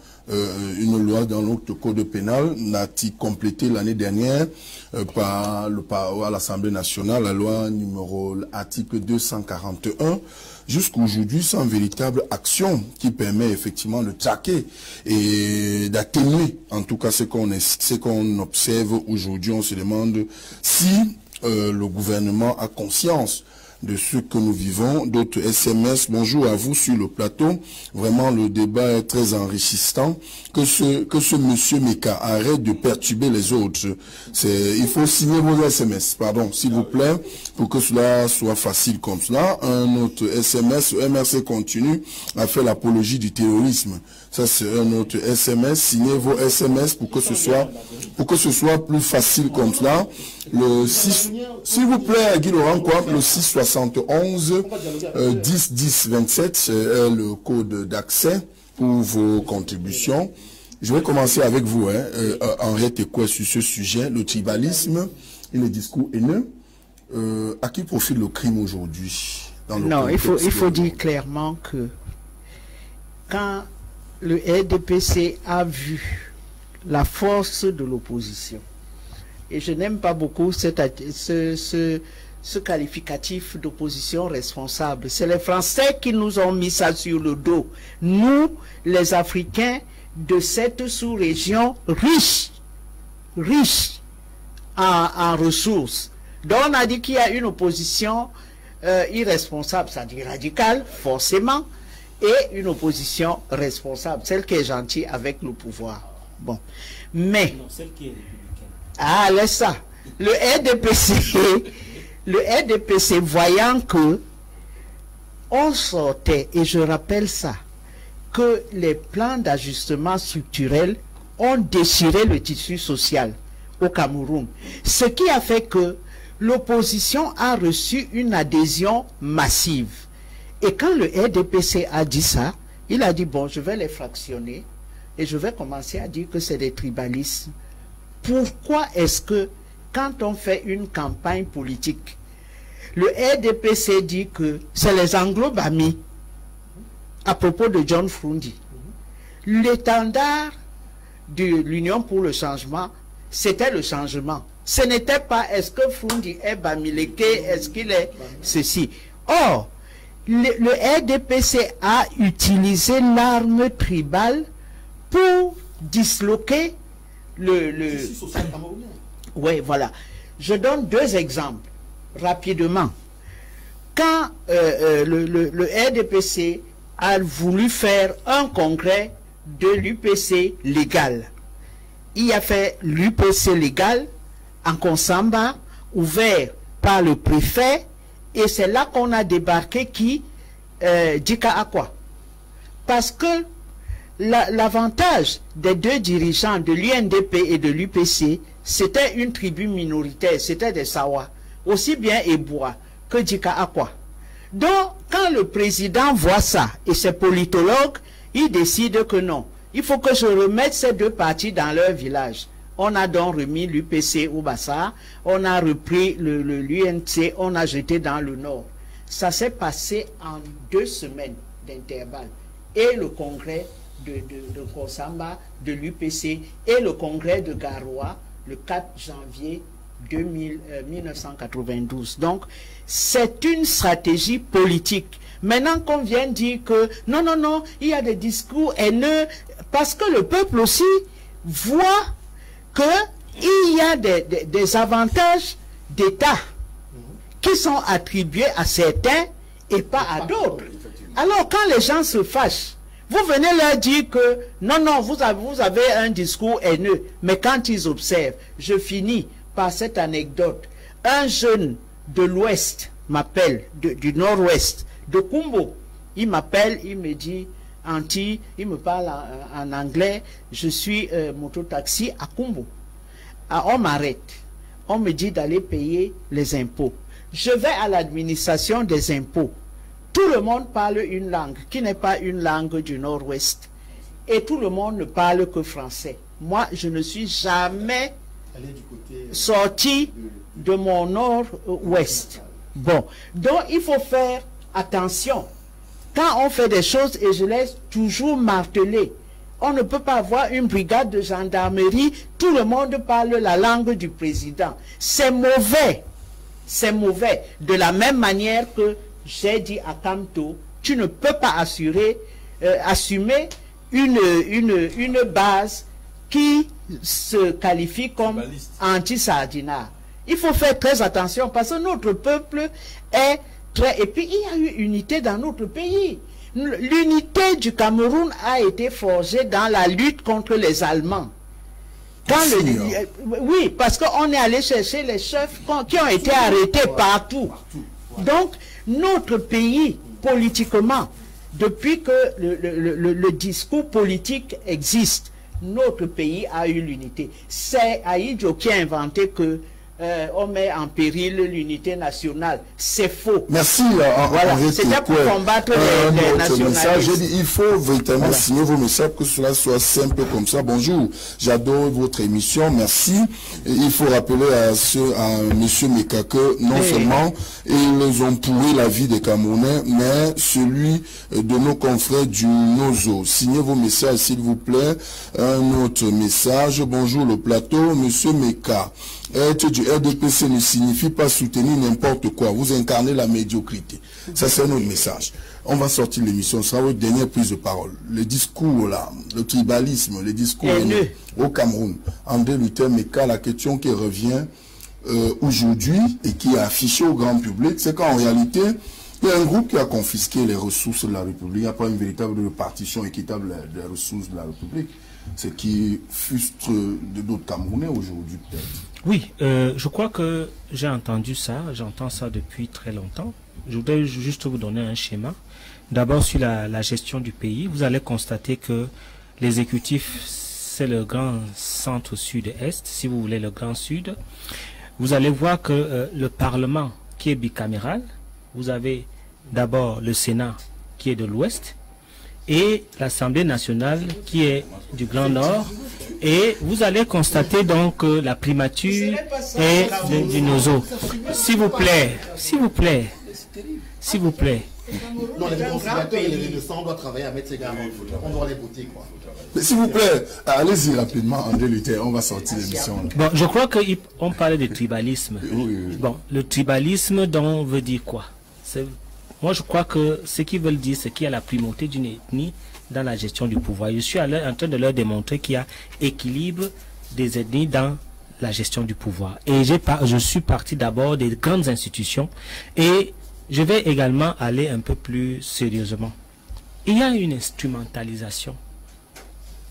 dans notre code pénal n'a-t-il complété l'année dernière par l'Assemblée nationale, la loi numéro article 241, jusqu'aujourd'hui sans véritable action qui permet effectivement de traquer et d'atténuer en tout cas ce qu'on observe aujourd'hui. On se demande si le gouvernement a conscience de ce que nous vivons. D'autres SMS, bonjour à vous sur le plateau. Vraiment, le débat est très enrichissant. Que ce monsieur Meka arrête de perturber les autres. Il faut signer vos SMS, pardon, s'il vous plaît, pour que cela soit facile comme cela. Un autre SMS, le MRC continue à faire l'apologie du terrorisme. Ça, c'est un autre SMS. Signez vos SMS pour que ce soit plus facile comme cela. Le 6, s'il vous plaît, Guy Laurent, quoi, le 671 10 10 27, c'est le code d'accès pour vos contributions. Je vais commencer avec vous, Henriette Ekoué, sur ce sujet, le tribalisme et le discours haineux. À qui profite le crime aujourd'hui? Non, il faut dire clairement que quand le RDPC a vu la force de l'opposition, et je n'aime pas beaucoup ce qualificatif d'opposition responsable. C'est les Français qui nous ont mis ça sur le dos. Nous, les Africains de cette sous-région riche en ressources. Donc on a dit qu'il y a une opposition irresponsable, c'est-à-dire radicale, forcément, et une opposition responsable, celle qui est gentille avec le pouvoir. Bon. Mais... Non, celle qui est républicaine. Ah, laisse ça. Le RDPC, voyant que on sortait, et je rappelle ça, que les plans d'ajustement structurel ont déchiré le tissu social au Cameroun. Ce qui a fait que l'opposition a reçu une adhésion massive. Et quand le RDPC a dit ça, il a dit, bon, je vais les fractionner et je vais commencer à dire que c'est des tribalistes. Pourquoi est-ce que, quand on fait une campagne politique, le RDPC dit que c'est les Anglo-Bami à propos de John Frundi? L'étendard de l'Union pour le changement, c'était le changement. Ce n'était pas est-ce que Frundi est Bamileke, est-ce qu'il est ceci. Or, le RDPC a utilisé l'arme tribale pour disloquer Oui, voilà. Je donne deux exemples rapidement. Quand le RDPC a voulu faire un congrès de l'UPC légal, il a fait l'UPC légal en Konsamba, ouvert par le préfet, et c'est là qu'on a débarqué Dika Akwa. Parce que l'avantage des deux dirigeants de l'UNDP et de l'UPC, c'était une tribu minoritaire, c'était des Sawa, aussi bien Eboua que Dika Akwa. Donc, quand le président voit ça, et c'est politologue, il décide que non, il faut que je remette ces deux parties dans leur village. On a donc remis l'UPC au Bassa, on a repris l'UNC, on a jeté dans le nord. Ça s'est passé en 2 semaines d'intervalle. Et le congrès de Kosamba, de l'UPC et le congrès de Garoua le 4 janvier 1992. Donc, c'est une stratégie politique. Maintenant qu'on vient dire que non, non, non, il y a des discours haineux, parce que le peuple aussi voit qu'il y a des avantages d'État qui sont attribués à certains et pas à d'autres. Alors, quand les gens se fâchent, vous venez leur dire que non, non, vous avez un discours haineux. Mais quand ils observent, je finis par cette anecdote. Un jeune de l'Ouest m'appelle, du Nord-Ouest, de Kumbo. Il m'appelle, il me dit, Anti, il me parle en anglais, je suis mototaxi à Kumbo. Ah, on m'arrête. On me dit d'aller payer les impôts. Je vais à l'administration des impôts. Tout le monde parle une langue qui n'est pas une langue du Nord-Ouest. Et tout le monde ne parle que français. Moi, je ne suis jamais sorti de mon Nord-Ouest. Bon, donc il faut faire attention. Quand on fait des choses, et je laisse toujours marteler, on ne peut pas avoir une brigade de gendarmerie, tout le monde parle la langue du président. C'est mauvais. C'est mauvais. De la même manière que j'ai dit à Kamto, tu ne peux pas assumer une base qui se qualifie comme anti-sardinat. Il faut faire très attention parce que notre peuple est très... Et puis il y a eu unité dans notre pays. L'unité du Cameroun a été forgée dans la lutte contre les Allemands. Oui, parce qu'on est allé chercher les chefs qui ont été arrêtés partout. Donc, notre pays, politiquement, depuis que le discours politique existe, notre pays a eu l'unité. C'est Aïdjo qui a inventé que on met en péril l'unité nationale. C'est faux. Merci. Voilà. C'était pour combattre les nationalistes. J'ai dit, il faut véritablement signer vos messages, que cela soit simple comme ça. Bonjour, j'adore votre émission, merci. Et il faut rappeler à M. Meka que non seulement ils ont pourri la vie des Camerounais, mais celui de nos confrères du Nozo. Signez vos messages, s'il vous plaît. Un autre message. Bonjour le plateau, M. Meka. Être du RDPC ne signifie pas soutenir n'importe quoi. Vous incarnez la médiocrité. Ça, c'est notre message. On va sortir l'émission. Ce sera votre dernière prise de parole. Le discours, là, le tribalisme, le discours au Cameroun. André Luther Meka, la question qui revient aujourd'hui et qui est affichée au grand public, c'est qu'en réalité, il y a un groupe qui a confisqué les ressources de la République. Il n'y a pas une véritable répartition équitable des ressources de la République. Ce qui frustre d'autres Camerounais aujourd'hui, peut-être. Oui, je crois que j'ai entendu ça, j'entends ça depuis très longtemps. Je voudrais juste vous donner un schéma. D'abord, sur la gestion du pays, vous allez constater que l'exécutif, c'est le grand centre sud-est, si vous voulez le grand sud. Vous allez voir que le Parlement, qui est bicaméral, vous avez d'abord le Sénat, qui est de l'ouest, et l'Assemblée nationale qui est du Grand Nord, et vous allez constater donc la primature est du Nozo. S'il vous plaît, s'il vous plaît, s'il vous plaît. Non, les conciliateurs et les rédacteurs, on doit travailler à mettre ces gars, on doit les voter, quoi. Mais s'il vous plaît, allez-y rapidement, André Luther, on va sortir l'émission. Bon, je crois qu'on parlait de tribalisme. Oui. Bon, le tribalisme, donc, veut dire quoi? Moi, je crois que ce qu'ils veulent dire, c'est qu'il y a la primauté d'une ethnie dans la gestion du pouvoir. Je suis en train de leur démontrer qu'il y a équilibre des ethnies dans la gestion du pouvoir. Et je suis parti d'abord des grandes institutions et je vais également aller un peu plus sérieusement. Il y a une instrumentalisation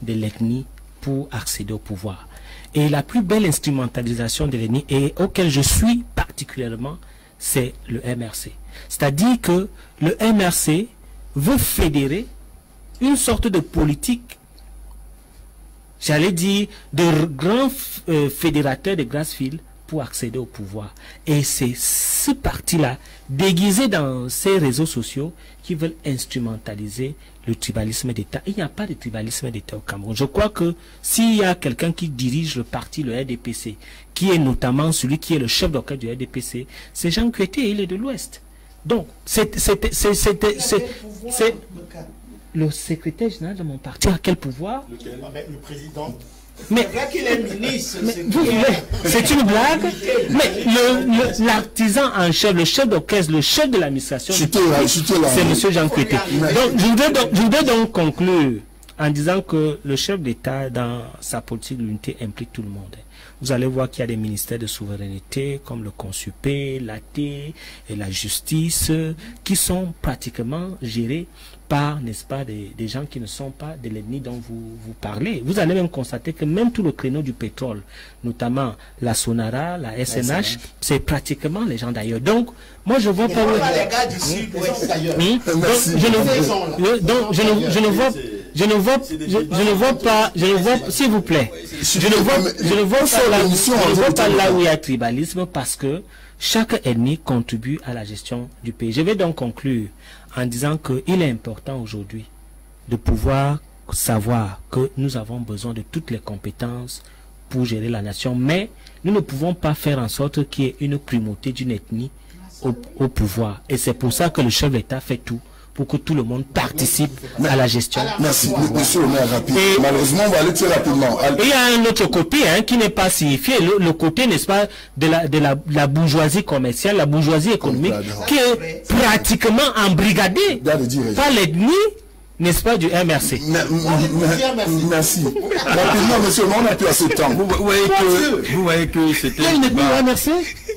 de l'ethnie pour accéder au pouvoir. Et la plus belle instrumentalisation de l'ethnie, et auquel je suis particulièrement, c'est le MRC. C'est-à-dire que le MRC veut fédérer une sorte de politique, j'allais dire, de grands fédérateurs de Grassfield pour accéder au pouvoir. Et c'est ce parti-là, déguisé dans ces réseaux sociaux, qui veulent instrumentaliser le tribalisme d'État. Il n'y a pas de tribalisme d'État au Cameroun. Je crois que s'il y a quelqu'un qui dirige le parti, le RDPC, qui est notamment celui qui est le chef d'orchestre du RDPC, c'est Jean Kueté, il est de l'Ouest. Donc, le secrétaire général de mon parti a quel pouvoir? Le président. Mais c'est une blague. Mais l'artisan en chef, le chef d'orchestre, le chef de l'administration, c'est M. Jean Coueté. Donc, je voudrais donc conclure en disant que le chef d'État, dans sa politique de l'unité, implique tout le monde. Vous allez voir qu'il y a des ministères de souveraineté comme le Consupé, l'AT et la justice qui sont pratiquement gérés par, n'est-ce pas, des gens qui ne sont pas de l'ethnie dont vous parlez. Vous allez même constater que même tout le créneau du pétrole, notamment la Sonara, la SNH, c'est pratiquement les gens d'ailleurs. Donc, moi je vois pas... Je ne vois, s'il vous plaît, je ne vois pas là où il y a tribalisme parce que chaque ethnie contribue à la gestion du pays. Je vais donc conclure en disant qu'il est important aujourd'hui de pouvoir savoir que nous avons besoin de toutes les compétences pour gérer la nation, mais nous ne pouvons pas faire en sorte qu'il y ait une primauté d'une ethnie au pouvoir. Et c'est pour ça que le chef d'État fait tout pour que tout le monde participe à la gestion. Merci, monsieur le maire, rapide. Malheureusement, on va aller très rapidement. Il y a un autre côté qui n'est pas signifié, le côté, n'est-ce pas, de la bourgeoisie commerciale, la bourgeoisie économique, qui est pratiquement embrigadée par l'ethnie, n'est-ce pas, du MRC. Merci. Rapidement, monsieur, on n'a plus assez de temps. Vous voyez que c'était un débat.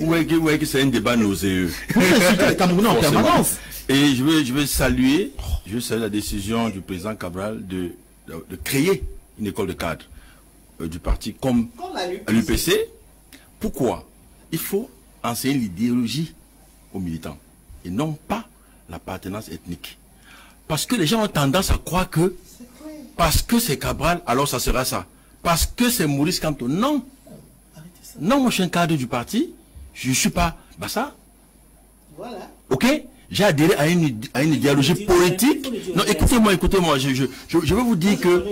Vous voyez que c'est un débat nauséeux. en permanence. Et je veux saluer la décision du président Cabral de créer une école de cadre du parti comme à l'UPC. Pourquoi? Il faut enseigner l'idéologie aux militants et non pas l'appartenance ethnique. Parce que les gens ont tendance à croire que parce que c'est Cabral, alors ça sera ça. Parce que c'est Maurice Kamto. Non. Non, moi je suis un cadre du parti. Je ne suis pas Bassa. Voilà. Ok? J'ai adhéré à une idéologie politique. Non, écoutez-moi. Je veux vous dire que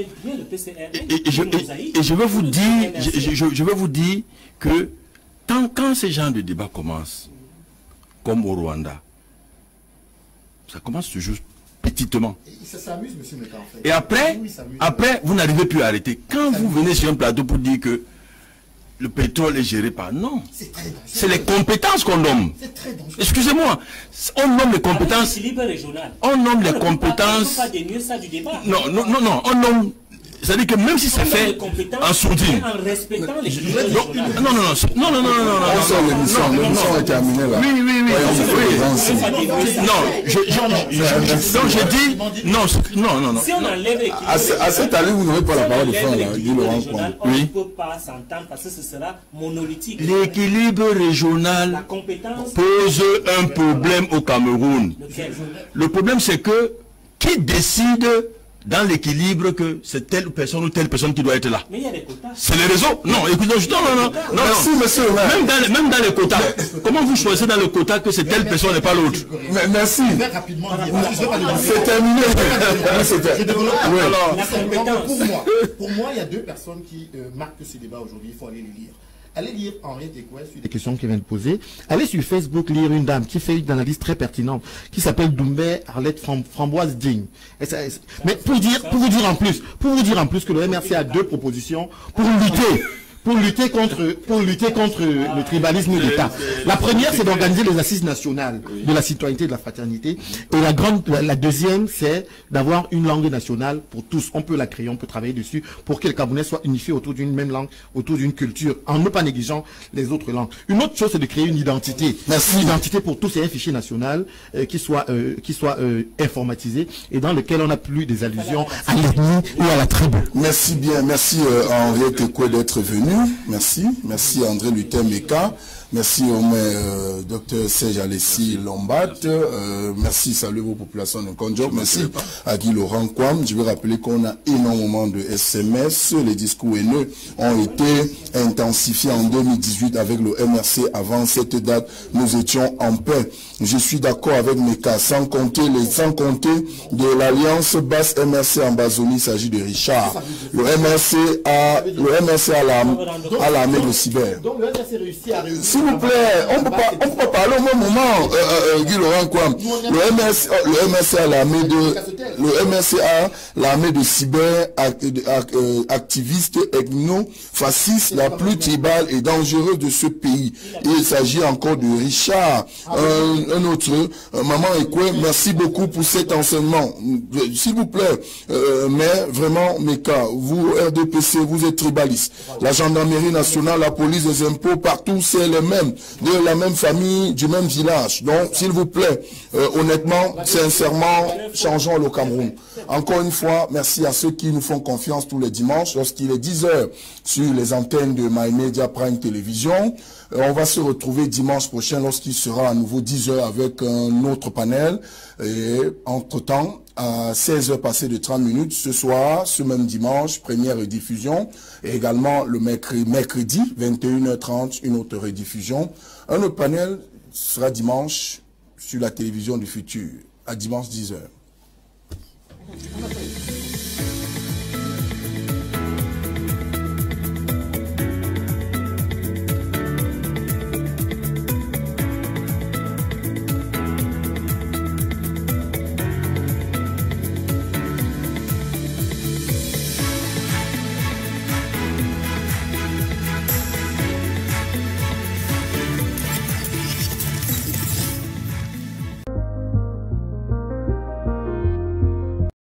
je veux vous dire que quand ces genres de débats commencent, comme au Rwanda, ça commence toujours petitement. Ça s'amuse, monsieur Meka, en fait. Et après, vous n'arrivez plus à arrêter. Quand vous venez sur un plateau pour dire que le pétrole est géré par... Non. C'est les compétences qu'on nomme. Excusez-moi. On nomme les compétences... On nomme les compétences... Non. On nomme... C'est-à-dire que même si c'est fait en sourdine... Non. L'émission est terminée là. Oui. Non. À cette allée, vous n'aurez pas la parole de fin là. On ne peut pas s'entendre parce que ce sera monolithique. L'équilibre régional pose un problème au Cameroun. Le problème, c'est que qui décide dans l'équilibre que c'est telle personne ou telle personne qui doit être là? Mais il y a des quotas. C'est les réseaux. Non, écoutez, non. Merci, monsieur. Même dans les quotas. Comment vous choisissez dans le quota que c'est telle personne et pas l'autre? Merci. C'est terminé. Pour moi, il y a deux personnes qui marquent ce débat aujourd'hui. Il faut aller les lire. Allez lire Henriette Ekoué sur les questions qu'il vient de poser. Allez sur Facebook lire une dame qui fait une analyse très pertinente, qui s'appelle Doumbé Arlette Framboise Digne. Mais pour vous dire en plus que le MRC a deux propositions pour lutter contre le tribalisme d'État. La première, c'est d'organiser les assises nationales de la citoyenneté et de la fraternité. Et la deuxième, c'est d'avoir une langue nationale pour tous. On peut la créer, on peut travailler dessus pour que les Camerounais soient unifiés autour d'une même langue, autour d'une culture, en ne pas négligeant les autres langues. Une autre chose, c'est de créer une identité. Une identité pour tous et un fichier national qui soit informatisé et dans lequel on n'a plus des allusions à l'ethnie ou à la tribu. Merci bien. Merci Henriette Ekoué d'être venu. Merci André Luther Meka, merci au maire Dr Serge Alessi Lombat, merci, salut vos populations de Konjok, merci à Guy Laurent Kwam. Je veux rappeler qu'on a énormément de SMS, les discours haineux ont été intensifiés en 2018 avec le MRC. Avant cette date, nous étions en paix. Je suis d'accord avec Meka, sans compter de l'alliance basse MRC en Bazonie, il s'agit de Richard. Le MRC a l'armée de cyber. Donc le MRC réussit à réussir. S'il vous plaît, on ne peut pas parler au même moment, Guy Laurent Kwam. Le MRCA, l'armée de cyber activistes ethno-fascistes la plus tribale et dangereuse de ce pays. Et il s'agit encore de Richard, un autre, Maman Ekwe, merci beaucoup pour cet enseignement. S'il vous plaît, mais vraiment, Meka, vous, RDPC, vous êtes tribaliste. La gendarmerie nationale, la police des impôts, partout, c'est les mêmes, de la même famille, du même village. Donc, s'il vous plaît, honnêtement, sincèrement, changeons le Cameroun. Encore une fois, merci à ceux qui nous font confiance tous les dimanches, lorsqu'il est 10h sur les antennes de My Media Prime Télévision. On va se retrouver dimanche prochain lorsqu'il sera à nouveau 10h avec un autre panel. Et entre-temps, à 16h passées de 30 minutes, ce soir, ce même dimanche, première rediffusion. Et également le mercredi 21h30, une autre rediffusion. Un autre panel sera dimanche sur la télévision du futur, à dimanche 10h.